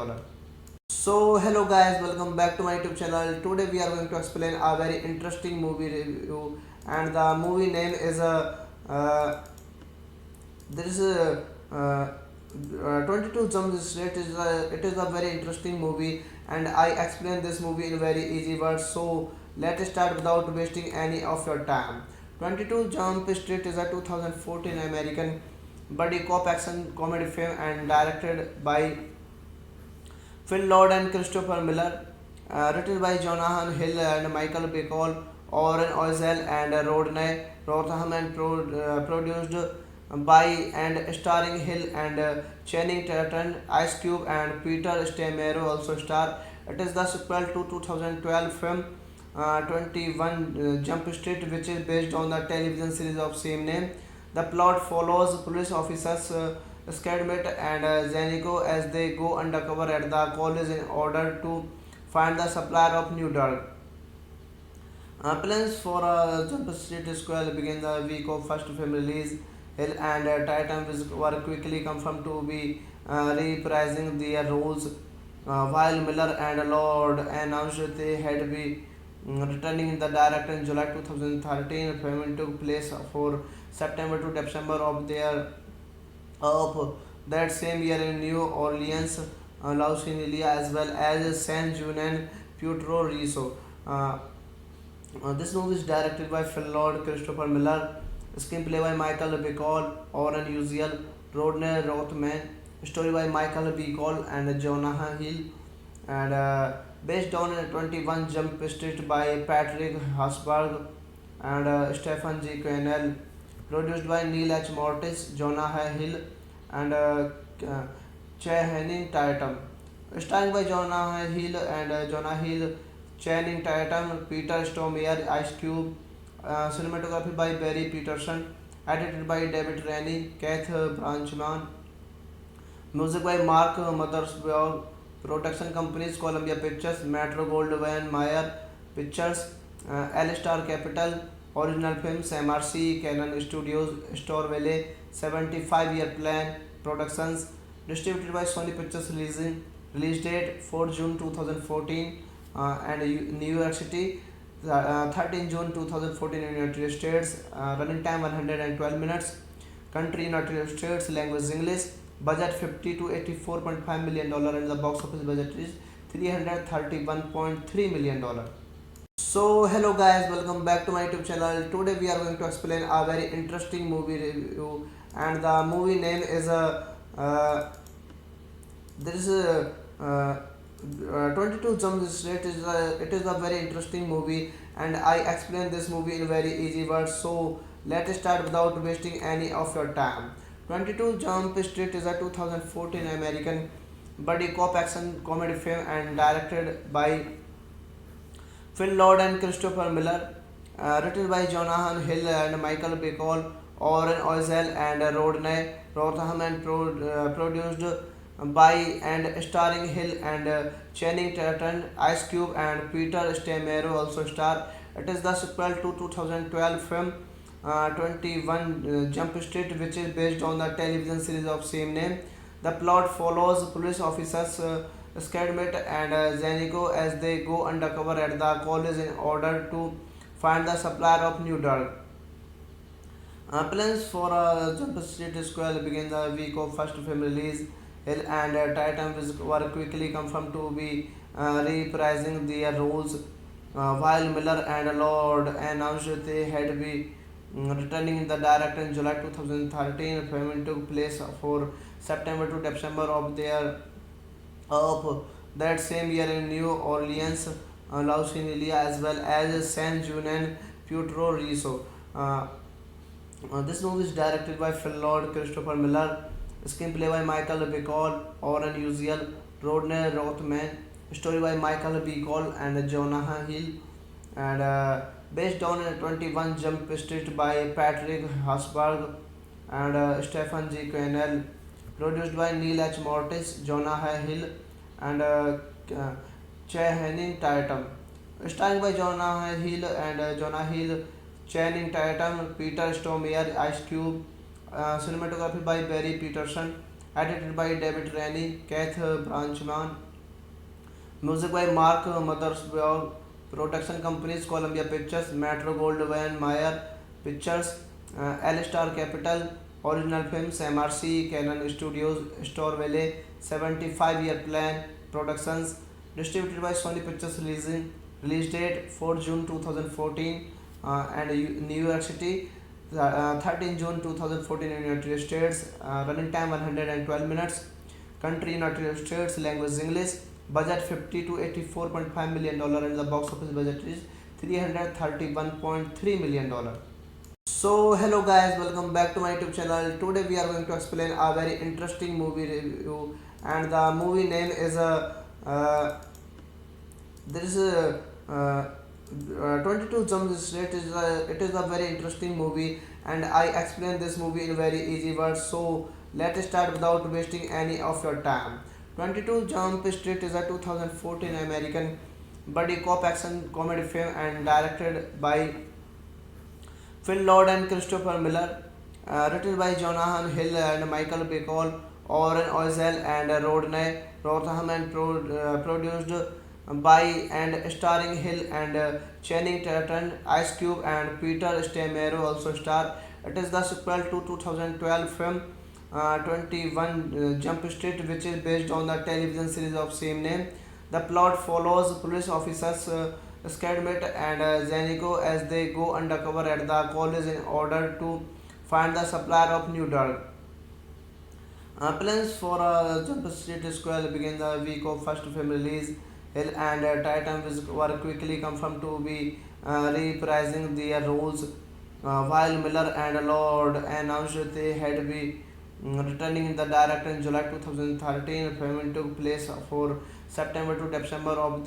So hello guys, welcome back to my YouTube channel. Today we are going to explain a very interesting movie review, and the movie name is uh, there is a 22 Jump Street. It is a very interesting movie, and I explain this movie in very easy words. So let's start without wasting any of your time. 22 Jump Street is a 2014 American buddy cop action comedy film and directed by Phil Lord and Christopher Miller, written by Jonathan Hill and Michael Bacall, Oren Ozel and Rodney Rotham, and produced by and starring Hill and Channing Tatum, Ice Cube and Peter Stormare also star. It is the sequel to 2012 film 21 Jump Street, which is based on the television series of same name. The plot follows police officers Skidmit and Zenico as they go undercover at the college in order to find the supplier of new drug. Plans for Jump Street Square began the week of first film release. Hill and Tatum were quickly confirmed to be reprising their roles, while Miller and Lord announced they had be returning the director in July 2013. Filming took place for September to December of that same year in New Orleans, Louisiana, as well as San Juan and Puerto Rico. Uh, this movie is directed by Phil Lord, Christopher Miller, screenplay by Michael Bacall, Oren Uziel, Rodney Rothman, story by Michael Bacall and Jonah Hill, and based on 21 Jump Street by Patrick Hasberg and Stephen G. Cannell, produced by Neil H. Mortis, Jonah Hill, and Channing Tatum, starring by Jonah Hill and Channing Tatum, Peter Stormare, Ice Cube, cinematography by Barry Peterson, edited by David Rennie, Keith Branchman, music by Mark Mothersbaugh, production companies Columbia Pictures, Metro Goldwyn Mayer Pictures, L-Star Capital, original films MRC, Canon Studios, Store Valley, 75-year plan, productions, distributed by Sony Pictures, release date 4 June 2014, and New York City, 13 June 2014 in United States, running time 112 minutes, country United States, language English, budget 50 to 84.5 million dollar, and the box office budget is 331.3 million dollar. So hello guys, welcome back to my YouTube channel. Today we are going to explain a very interesting movie review, and the movie name is there is a 22 Jump Street. It is a very interesting movie, and I explain this movie in very easy words. So let's start without wasting any of your time. 22 Jump Street is a 2014 American buddy cop action comedy film and directed by Phil Lord and Christopher Miller, written by Jonathan Hill and Michael Bacall, Oren Ozel and Rodney Rotham, and produced by and starring Hill and Channing Tatum, Ice Cube and Peter Stormare also star. It is the sequel to 2012 film 21 Jump Street, which is based on the television series of same name. The plot follows police officers Skidmit and Zenico as they go undercover at the college in order to find the supplier of new drug. Plans for Jump Street Square began the week of first film release. Hill and Tatum were quickly confirmed to be reprising their roles, while Miller and Lord announced they had be returning the director in July 2013. Filming took place for September to December of that same year in New Orleans, Louisiana, as well as San Juan and Puerto Rico. This movie is directed by Phil Lord, Christopher Miller, screenplay by Michael Bacall, Oren Uziel, Rodney Rothman, story by Michael Bacall and Jonah Hill, and based on 21 Jump Street by Patrick Hasberg and Stephen G. Cannell, produced by Neil H. Mortis, Jonah Hill, and Channing Tatum, starring by Jonah Hill and Channing Tatum, Peter Stormare, Ice Cube, cinematography by Barry Peterson, edited by David Rennie, Keith Branchman, music by Mark Mothersbaugh, production companies Columbia Pictures, Metro Goldwyn Mayer Pictures, L-Star Capital, original films MRC, Canon Studios, Store Valley, 75-year plan, productions, distributed by Sony Pictures, release date 4 June 2014, and New York City, 13 June 2014 in United States, running time 112 minutes, country United States, language English, budget 50 to 84.5 million dollar, and the box office budget is 331.3 million dollar. So hello guys, welcome back to my YouTube channel. Today we are going to explain a very interesting movie review, and the movie name is there is a 22 Jump Street. It is a very interesting movie, and I explain this movie in very easy words. So let's start without wasting any of your time. 22 Jump Street is a 2014 American buddy cop action comedy film and directed by Phil Lord and Christopher Miller, written by Jonathan Hill and Michael Bacall, Oren Ozel and Rodney Rotham, and produced by and starring Hill and Channing Tatum, Ice Cube and Peter Stormare also star. It is the sequel to 2012 film 21 Jump Street, which is based on the television series of same name. The plot follows police officers Skidmit and Zanico as they go undercover at the college in order to find the supplier of new drug. Plans for Jump Street Square begin the week of first film release. Hill and Tatum were quickly confirmed to be reprising their roles, while Miller and Lord announced they had been returning the director in July 2013. Filming took place for September to December of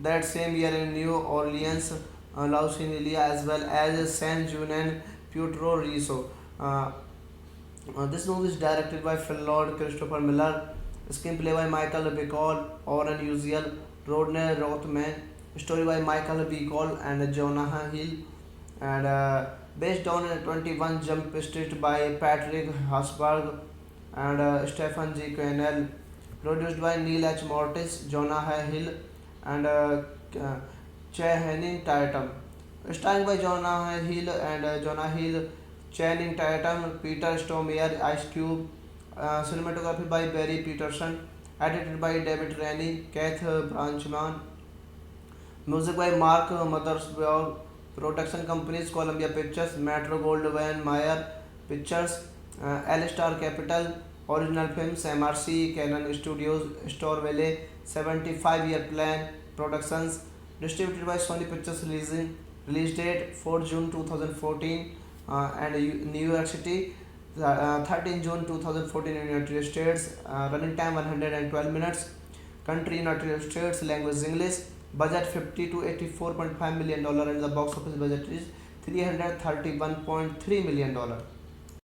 that same year in New Orleans, Louisiana, as well as San Juan and Puerto Rico. This movie is directed by Phil Lord, Christopher Miller, screenplay by Michael Bacall, Oren Uziel, Rodney Rothman, story by Michael Bacall and Jonah Hill, and based on 21 Jump Street by Patrick Hasberg and Stephen G. Cannell, produced by Neil H. Mortis, Jonah Hill, and Channing Tatum, starring by Jonah Hill and Channing Tatum, Peter Stormare, Ice Cube, cinematography by Barry Peterson, edited by David Rennie, Keith Branchman, music by Mark Mothersbaugh, production companies Columbia Pictures, Metro Goldwyn Mayer Pictures, L-Star Capital, original films MRC, Canon Studios, Store Valley, 75-year plan, productions, distributed by Sony Pictures, release date 4 June 2014, and New York City, 13 June 2014 in United States, running time 112 minutes, country United States, language English, budget 50 to 84.5 million dollar, and the box office budget is 331.3 million dollar.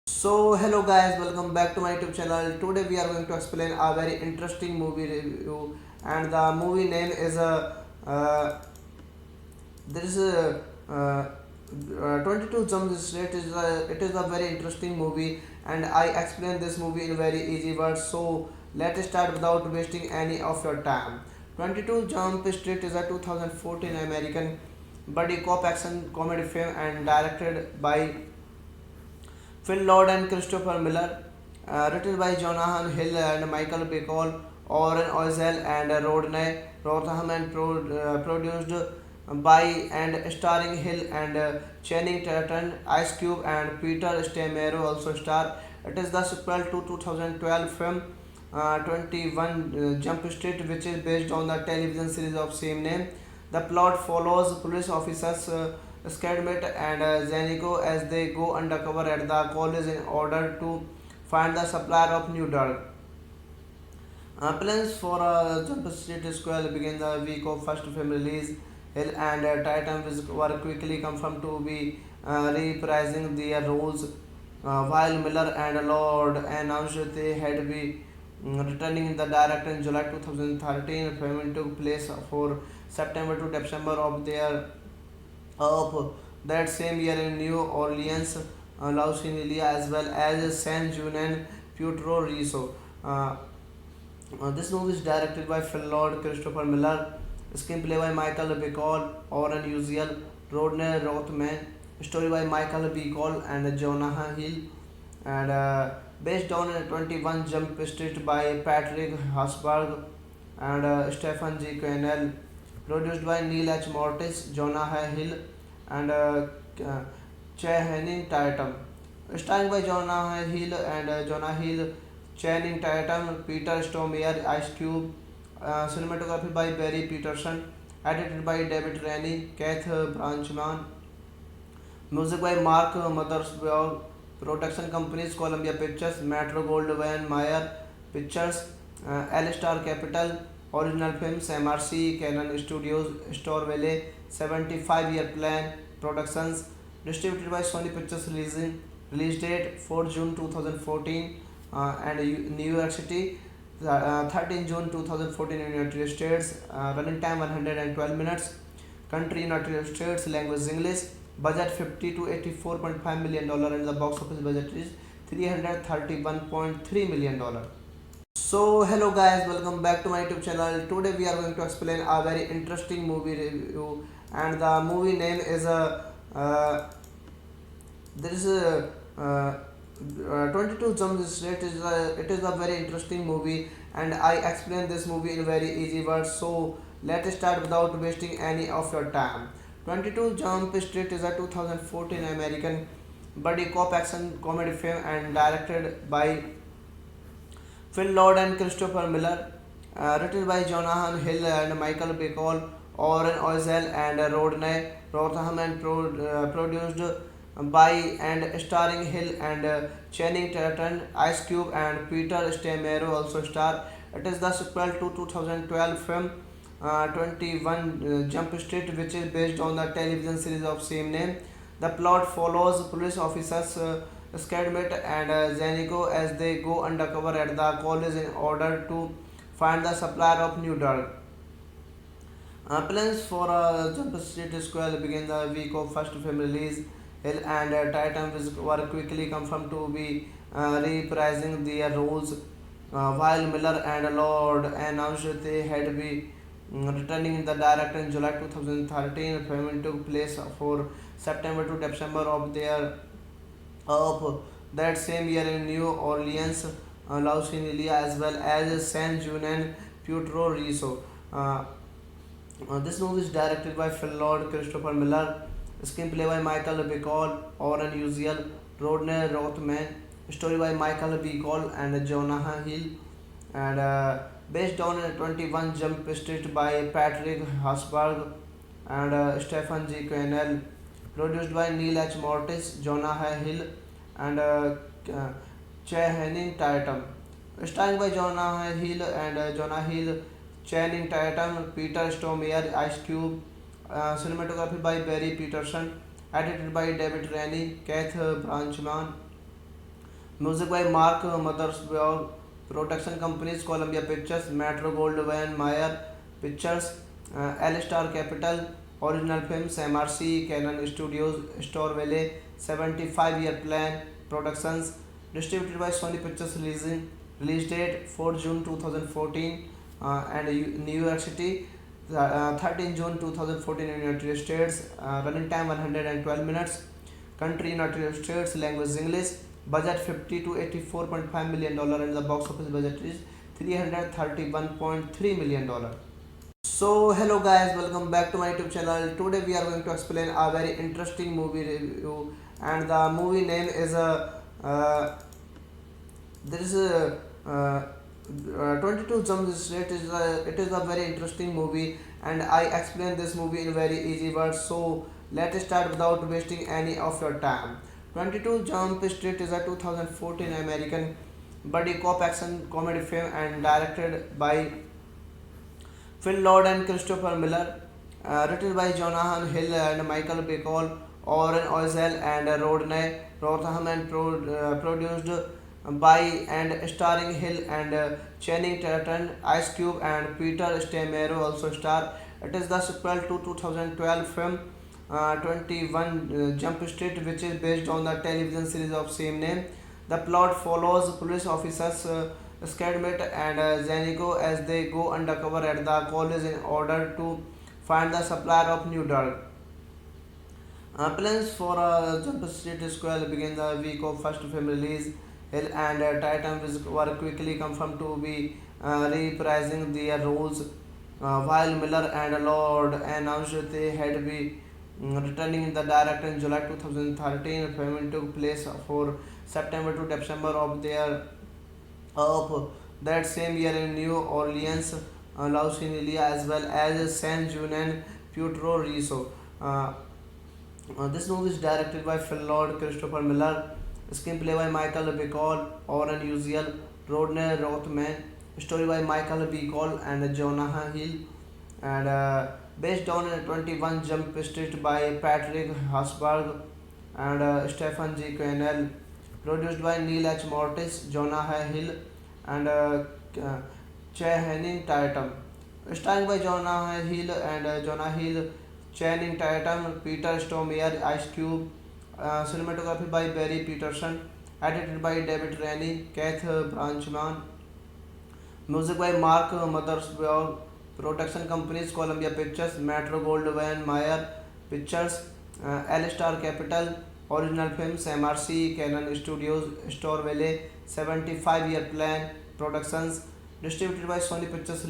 So hello guys, welcome back to my YouTube channel. Today we are going to explain a very interesting movie review, and the movie name is there is a 22 Jump Street. It is a very interesting movie, and I explain this movie in very easy words. So let's start without wasting any of your time. 22 Jump Street is a 2014 American buddy cop action comedy film and directed by Phil Lord and Christopher Miller, written by Jonathan Hill and Michael Bacall, Oren Ozel and Rodney Rotham, and produced by and starring Hill and Channing Tatum, Ice Cube and Peter Stormare also star. It is the sequel to 2012 film 21 Jump Street, which is based on the television series of same name. The plot follows police officers Skidmit and Zanico as they go undercover at the college in order to find the supplier of new drug. Plans for Jump Street Square begin the week of first film release. Hill and Tatum were quickly confirmed to be reprising their roles, while Miller and Lord announced they had been returning the director in July 2013. Filming took place for September to December of that same year in New Orleans, Lausinelia, as well as San Jun and Pietro Riso. Uh, this movie is directed by Phil Lord, Christopher Miller, screenplay by Michael Bacall, Oren Uziel, Rodney Rothman, story by Michael Bacall and Jonah Hill, and based on 21 Jump Street by Patrick Hasberg and Stephen G. Cannell, produced by Neil H. Mortis, Jonah Hill, and Channing Tatum. Starring by Jonah Hill and Jonah Hill, Channing Tatum, Peter Stormare, Ice Cube, cinematography by Barry Peterson, edited by David Rennie, Keith Branchman, music by Mark Mothersbaugh, production companies Columbia Pictures, Metro Goldwyn Mayer Pictures, L-Star Capital, original films MRC, Canon Studios, Storville, 75-year plan, productions, distributed by Sony Pictures, release date 4 June 2014, and New York City, 13 June 2014 in United States, running time 112 minutes, country United States, language English, budget 50 to 84.5 million dollar, and the box office budget is 331.3 million dollar. So hello guys, welcome back to my YouTube channel. Today we are going to explain a very interesting movie review, and the movie name is there is a 22 Jump Street. It is a very interesting movie, and I explain this movie in very easy words. So let's start without wasting any of your time. 22 Jump Street is a 2014 American buddy cop action comedy film and directed by Phil Lord and Christopher Miller, written by Jonah Hill and Michael Bacall, Oren Ozel and Rodney Rothman, and produced by and starring Hill and Channing Tatum, Ice Cube and Peter Stormare also star. It is the sequel to 2012 film 21 Jump Street, which is based on the television series of same name. The plot follows police officers Skidmit and Zanico as they go undercover at the college in order to find the supplier of new drug. Plans for Jump Street Square begin the week of first film release. Hill and Tatum were quickly confirmed to be reprising their roles, while Miller and Lord announced they had been returning in the director in July 2013. Filming took place for September to December of that same year in New Orleans, Louisiana, as well as San Jun and Puerto Rico. Uh, this movie is directed by Phil Lord, Christopher Miller, screenplay by Michael Bacall, Oren Uziel, Rodney Rothman, story by Michael Bacall and Jonah Hill, and based on 21 Jump Street by Patrick Hasberg and Stephen G. Cannell, produced by Neil H. Mortis, Jonah Hill, and Channing Tatum. Starring by Jonah Hill and Jonah Hill, Channing Tatum, Peter Stormare, Ice Cube, cinematography by Barry Peterson, edited by David Rennie, Keith Branchman, music by Mark Mothersbaugh, production companies Columbia Pictures, Metro Goldwyn Mayer Pictures, L-Star Capital, original films MRC, Canon Studios, Storville, 75-year plan, productions, distributed by Sony Pictures, release date 4 June 2014, and New York City, 13 June 2014 in United States, running time 112 minutes, country United States, language English, budget 50 to 84.5 million dollar, and the box office budget is 331.3 million dollar. So hello guys, welcome back to my YouTube channel. Today we are going to explain a very interesting movie review, and the movie name is there is a 22 Jump Street. It is a very interesting movie, and I explain this movie in very easy words. So let's start without wasting any of your time. 22 Jump Street is a 2014 American buddy cop action comedy film and directed by Phil Lord and Christopher Miller, written by Jonah Hill and Michael Bacall, Oren Ozel and Rodney Rothman, and produced by and starring Hill and Channing Tatum, Ice Cube and Peter Stormare also star. It is the sequel to 2012 film 21 Jump Street, which is based on the television series of same name. The plot follows police officers Skidmit and Zenico as they go undercover at the college in order to find the supplier of new drug. Plans for Jump Street Square begin the week of first film release. Hill and Titan were quickly confirmed to be reprising their roles, while Miller and Lord announced they had been returning in the director in July 2013. Filming took place for September to December of that same year in New Orleans, Louisiana, as well as San Juan and Puerto Rico. Uh, this movie is directed by Phil Lord, Christopher Miller, screenplay by Michael Bacall, Oren Uziel, Rodney Rothman, story by Michael Bacall and Jonah Hill, and based on 21 Jump Street by Patrick Hasberg and Stephen G. Cannell, produced by Neil H. Mortis, Jonah Hill, and Channing Tatum. Starring by Jonah Hill and Channing Tatum, Peter Stormare, Ice Cube, cinematography by Barry Peterson, edited by David Rennie, Keith Branchman, music by Mark Mothersbaugh, production companies Columbia Pictures, Metro Goldwyn Mayer Pictures, L-Star Capital, original films MRC, Canon Studios, Storville, 75-year plan, productions, distributed by Sony Pictures,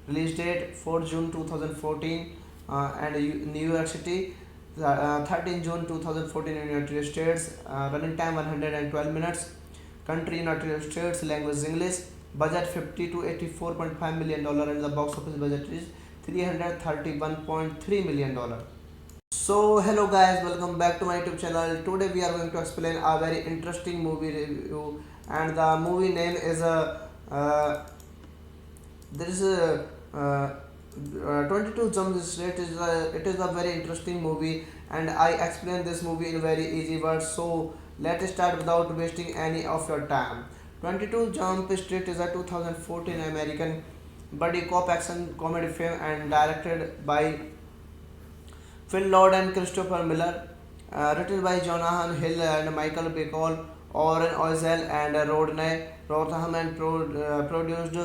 release date 4 June 2014, and New York City, 13 June 2014 in United States, running time 112 minutes, country United States, language English, budget 50 to 84.5 million dollar, and the box office budget is 331.3 million dollar. So hello guys, welcome back to my YouTube channel. Today we are going to explain a very interesting movie review, and the movie name is there is a 22 Jump Street. It is a very interesting movie, and I explain this movie in very easy words. So let's start without wasting any of your time. 22 Jump Street is a 2014 American buddy cop action comedy film and directed by Phil Lord and Christopher Miller, written by Jonathan Hill and Michael Bacall, Oren Ozel and Rodney Rotham, and produced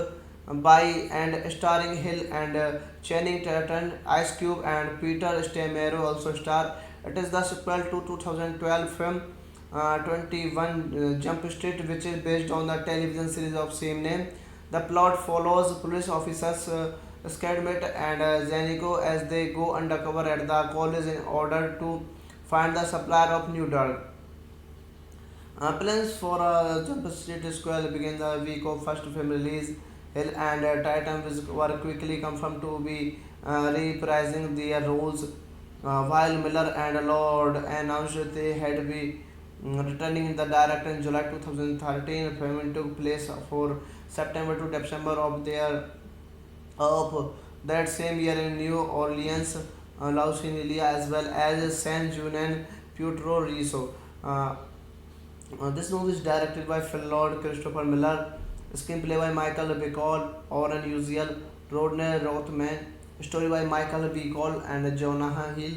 by and starring Hill and Channing Tatum, Ice Cube, and Peter Stormare also star. It is the sequel to 2012 film 21 Jump Street, which is based on the television series of same name. The plot follows police officers Skidmit and Zenico as they go undercover at the college in order to find the supplier of new drug. Plans for Jump Street Square begin the week of first film release. Hill and Titan were quickly confirmed to be reprising their roles, while Miller and Lord announced they had been returning in the director in July 2013. Filming took place for September to December of that same year in New Orleans, Louisiana, as well as San Juan and Puerto Rico. This movie is directed by Phil Lord, Christopher Miller, screenplay by Michael Bacall, Oren Uziel, Rodney Rothman, story by Michael Bacall and Jonah Hill,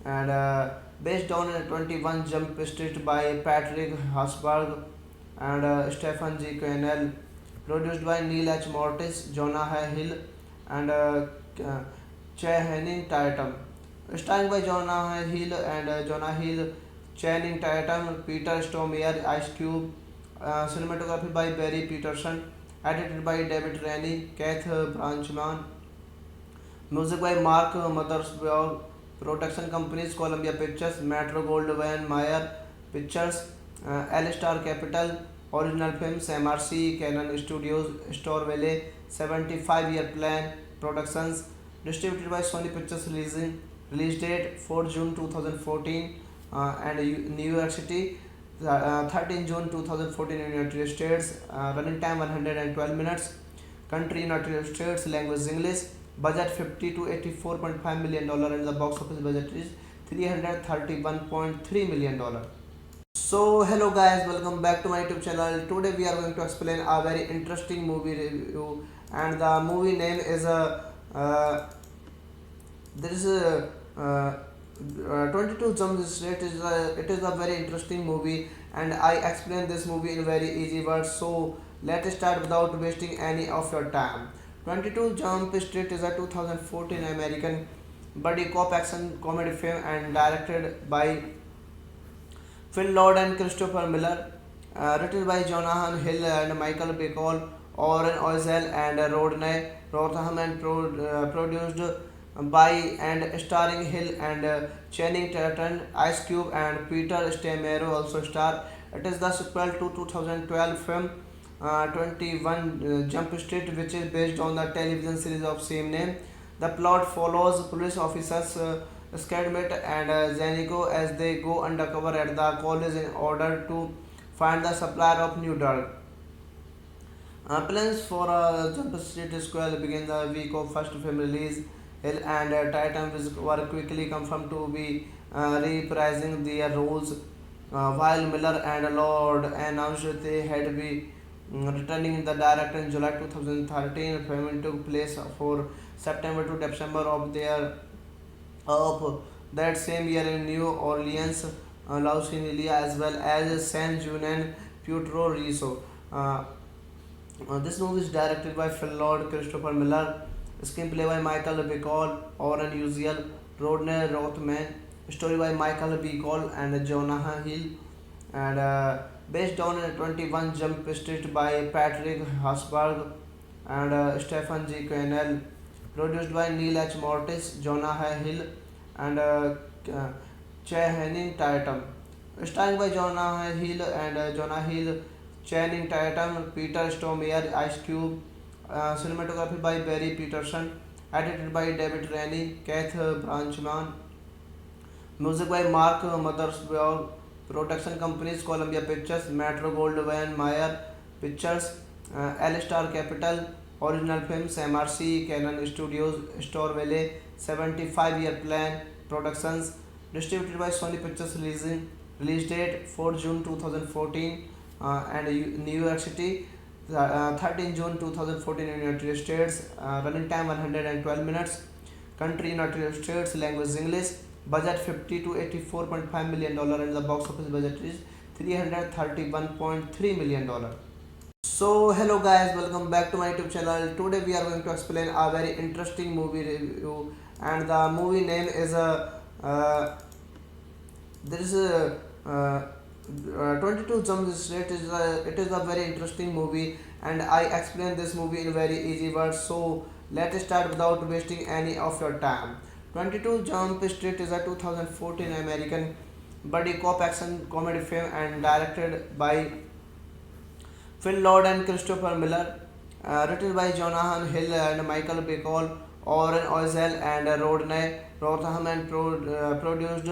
and based on 21 Jump Street by Patrick Hasberg and Stephen G. Cannell, produced by Neil H. Mortis, Jonah Hill, and Channing Tatum. Starring by Jonah Hill, Channing Tatum, Peter Stormare, Ice Cube, cinematography by Barry Peterson, edited by David Rennie, Keith Branchman, music by Mark Mothersbaugh, production companies Columbia Pictures, Metro Goldwyn Mayer Pictures, L-Star Capital, original films MRC, Canon Studios, Storville, 75-year plan, productions, distributed by Sony Pictures, release date 4 June 2014, and New York City, 13 June 2014 in United States, running time 112 minutes, country United States, language English, budget 50 to 84.5 million dollar, and the box office budget is 331.3 million dollar. So hello guys, welcome back to my YouTube channel. Today we are going to explain a very interesting movie review, and the movie name is there is a 22 Jump Street is a very interesting movie, and I explain this movie in very easy words. So let's start without wasting any of your time. 22 Jump Street is a 2014 American buddy cop action comedy film and directed by Phil Lord and Christopher Miller, written by Jonathan Hill and Michael Bacall, Oren Oisel and Rodney Rotham, and produced by and starring Hill and Channing Tatum, Ice Cube and Peter Stamero also star. It is the sequel to 2012 film 21 Jump Street, which is based on the television series of same name. The plot follows police officers Skidmit and Zanico as they go undercover at the college in order to find the supplier of new drug. Plans for Jump Street Square began the week of first film release. Hill and Titan were quickly confirmed to be reprising their roles, while Miller and Lord announced they had be returning the director in July 2013. Filming took place for September to December of that same year in New Orleans, Louisiana, as well as San Juan and Puerto Rico. Uh, this movie is directed by Phil Lord, Christopher Miller, screenplay by Michael Bacall, Oren Uziel, Rodney Rothman, story by Michael Bacall and Jonah Hill, and based on 21 Jump Street by Patrick Hasberg and Stephen G. Cannell, produced by Neil H. Mortis, Jonah Hill, and Channing Tatum, starring by Jonah Hill and Jonah Hill, Channing Tatum, Peter Stormare, Ice Cube, cinematography by Barry Peterson, edited by David Rennie, Keith Branchman, music by Mark Mothersbaugh, production companies Columbia Pictures, Metro Goldwyn Mayer Pictures, L-Star Capital, original films MRC, Canon Studios, Store Valley, 75-year plan, productions, distributed by Sony Pictures, release date 4 June 2014, and New York City, 13 June 2014 in United States, running time 112 minutes, country United States, language English, budget 50 to 84.5 million dollar, and the box office budget is 331.3 million dollar. So hello guys, welcome back to my YouTube channel. Today we are going to explain a very interesting movie review, and the movie name is there is a 22 Jump Street is a very interesting movie, and I explain this movie in very easy words. So let's start without wasting any of your time. 22 Jump Street is a 2014 American buddy cop action comedy film and directed by Phil Lord and Christopher Miller, written by Jonathan Hill and Michael Bacall, Oren Oisel and Rodney Rotham, and produced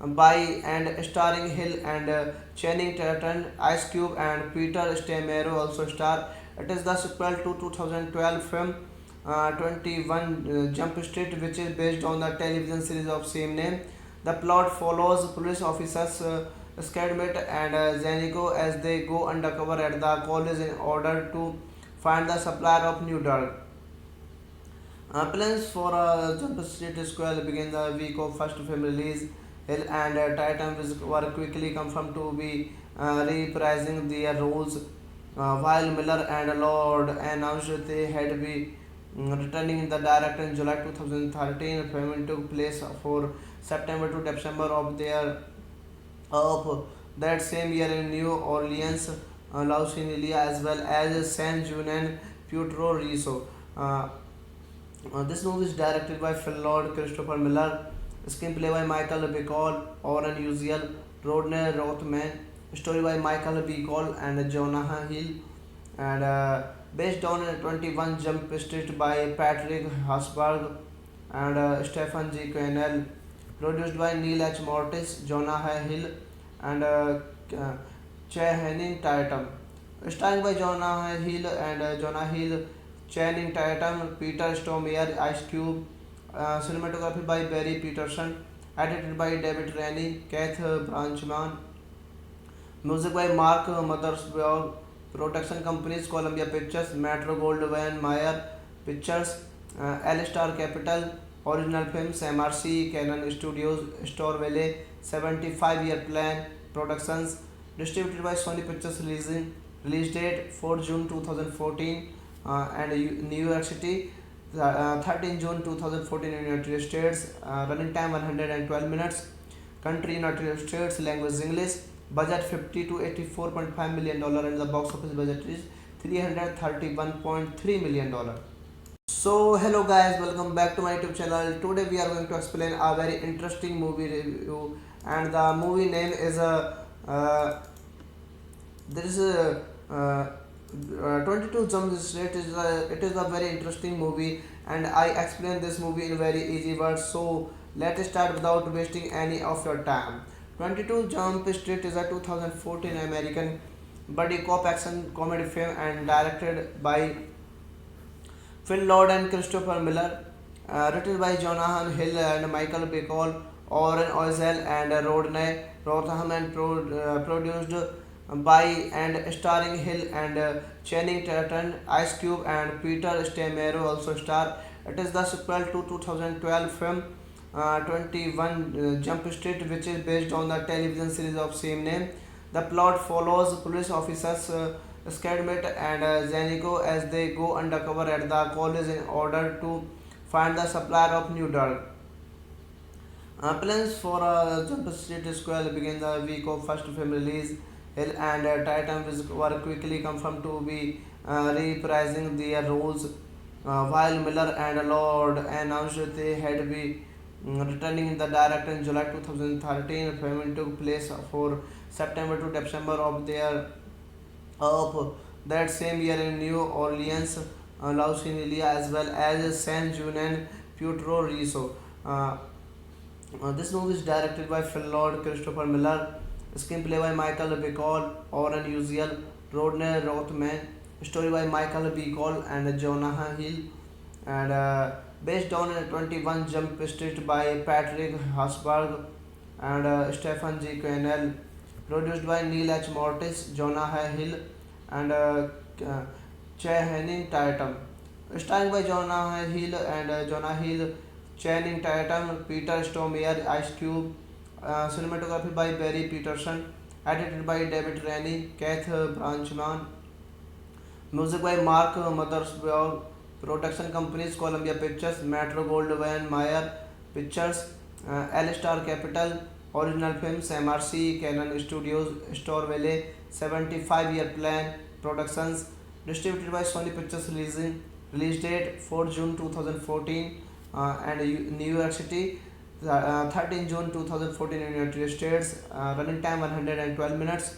by and starring Hill and Channing Tatum, Ice Cube and Peter Stamero also star. It is the sequel to 2012 film 21 Jump Street, which is based on the television series of same name. The plot follows police officers Skidmit and Zanico as they go undercover at the college in order to find the supplier of new drug. Plans for Jump Street Square began the week of first film release. Hill and Titan were quickly confirmed to be reprising their roles, while Miller and Lord announced they had be returning the director in July 2013. Filming took place for September to December of that same year in New Orleans, Louisiana, as well as San Juan and Puerto Rico. This movie is directed by Phil Lord, Christopher Miller, screenplay by Michael Bacall, Oren Uziel, Rodney Rothman, story by Michael Bacall and Jonah Hill, and based on 21 Jump Street by Patrick Hasberg and Stephen G. Cannell, produced by Neil H. Mortis, Jonah Hill, and Channing Tatum, starring by Jonah Hill and Jonah Hill, Channing Tatum, Peter Stormare, Ice Cube, cinematography by Barry Peterson, edited by David Rennie, Keith Branchman, music by Mark Mothersbaugh, production companies Columbia Pictures, Metro Goldwyn Mayer Pictures, L-Star Capital, Original films MRC, Canon Studios, Store Valley, 75-year plan, productions, distributed by Sony Pictures, release date 4 June 2014, and New York City, 13 June 2014 in United States, running time 112 minutes, country United States, language English, budget 50 to 84.5 million dollar, and the box office budget is 331.3 million dollar. So hello guys, welcome back to my YouTube channel. Today we are going to explain a very interesting movie review, and the movie name is there is a 22 Jump Street. It is a very interesting movie, and I explain this movie in very easy words. So let's start without wasting any of your time. 22 Jump Street is a 2014 American buddy cop action comedy film and directed by Phil Lord and Christopher Miller, written by Jonathan Hill and Michael Bacall, Oren Ozel and Rodney Rotham, and produced by and starring Hill and Channing Tatum, Ice Cube, and Peter Stormare also star. It is the sequel to 2012 film 21 Jump Street, which is based on the television series of same name. The plot follows police officers Skidmit and Zanico as they go undercover at the college in order to find the supplier of new drug. Plans for Jump Street Square begin the week of first film release. Hill and Tatum were quickly confirmed to be reprising their roles, while Miller and Lord announced they had be returning the director in July 2013. Filming took place for September to December of that same year in New Orleans, Louisiana, as well as San Juan and Puerto Rico. This movie is directed by Phil Lord, Christopher Miller, screenplay by Michael Bacall, Oren Uziel, Rodney Rothman, story by Michael Bacall and Jonah Hill, and based on 21 Jump Street by Patrick Hasberg and Stephen G. Cannell, produced by Neil H. Mortis, Jonah Hill, and Channing Tatum, starring by Jonah Hill and Channing Tatum, Peter Stormare, Ice Cube, cinematography by Barry Peterson, edited by David Rennie, Keith Branchman, music by Mark Mothersbaugh, production companies Columbia Pictures, Metro Goldwyn Mayer Pictures, L-Star Capital, original films MRC, Canon Studios, Store Valley, 75-year plan, productions, distributed by Sony Pictures, release date 4 June 2014, and New York City, 13 June 2014 in United States, running time 112 minutes,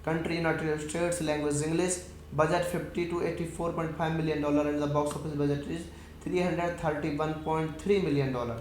country United States, language English, budget 50 to 84.5 million dollar, and the box office budget is 331.3 million dollar.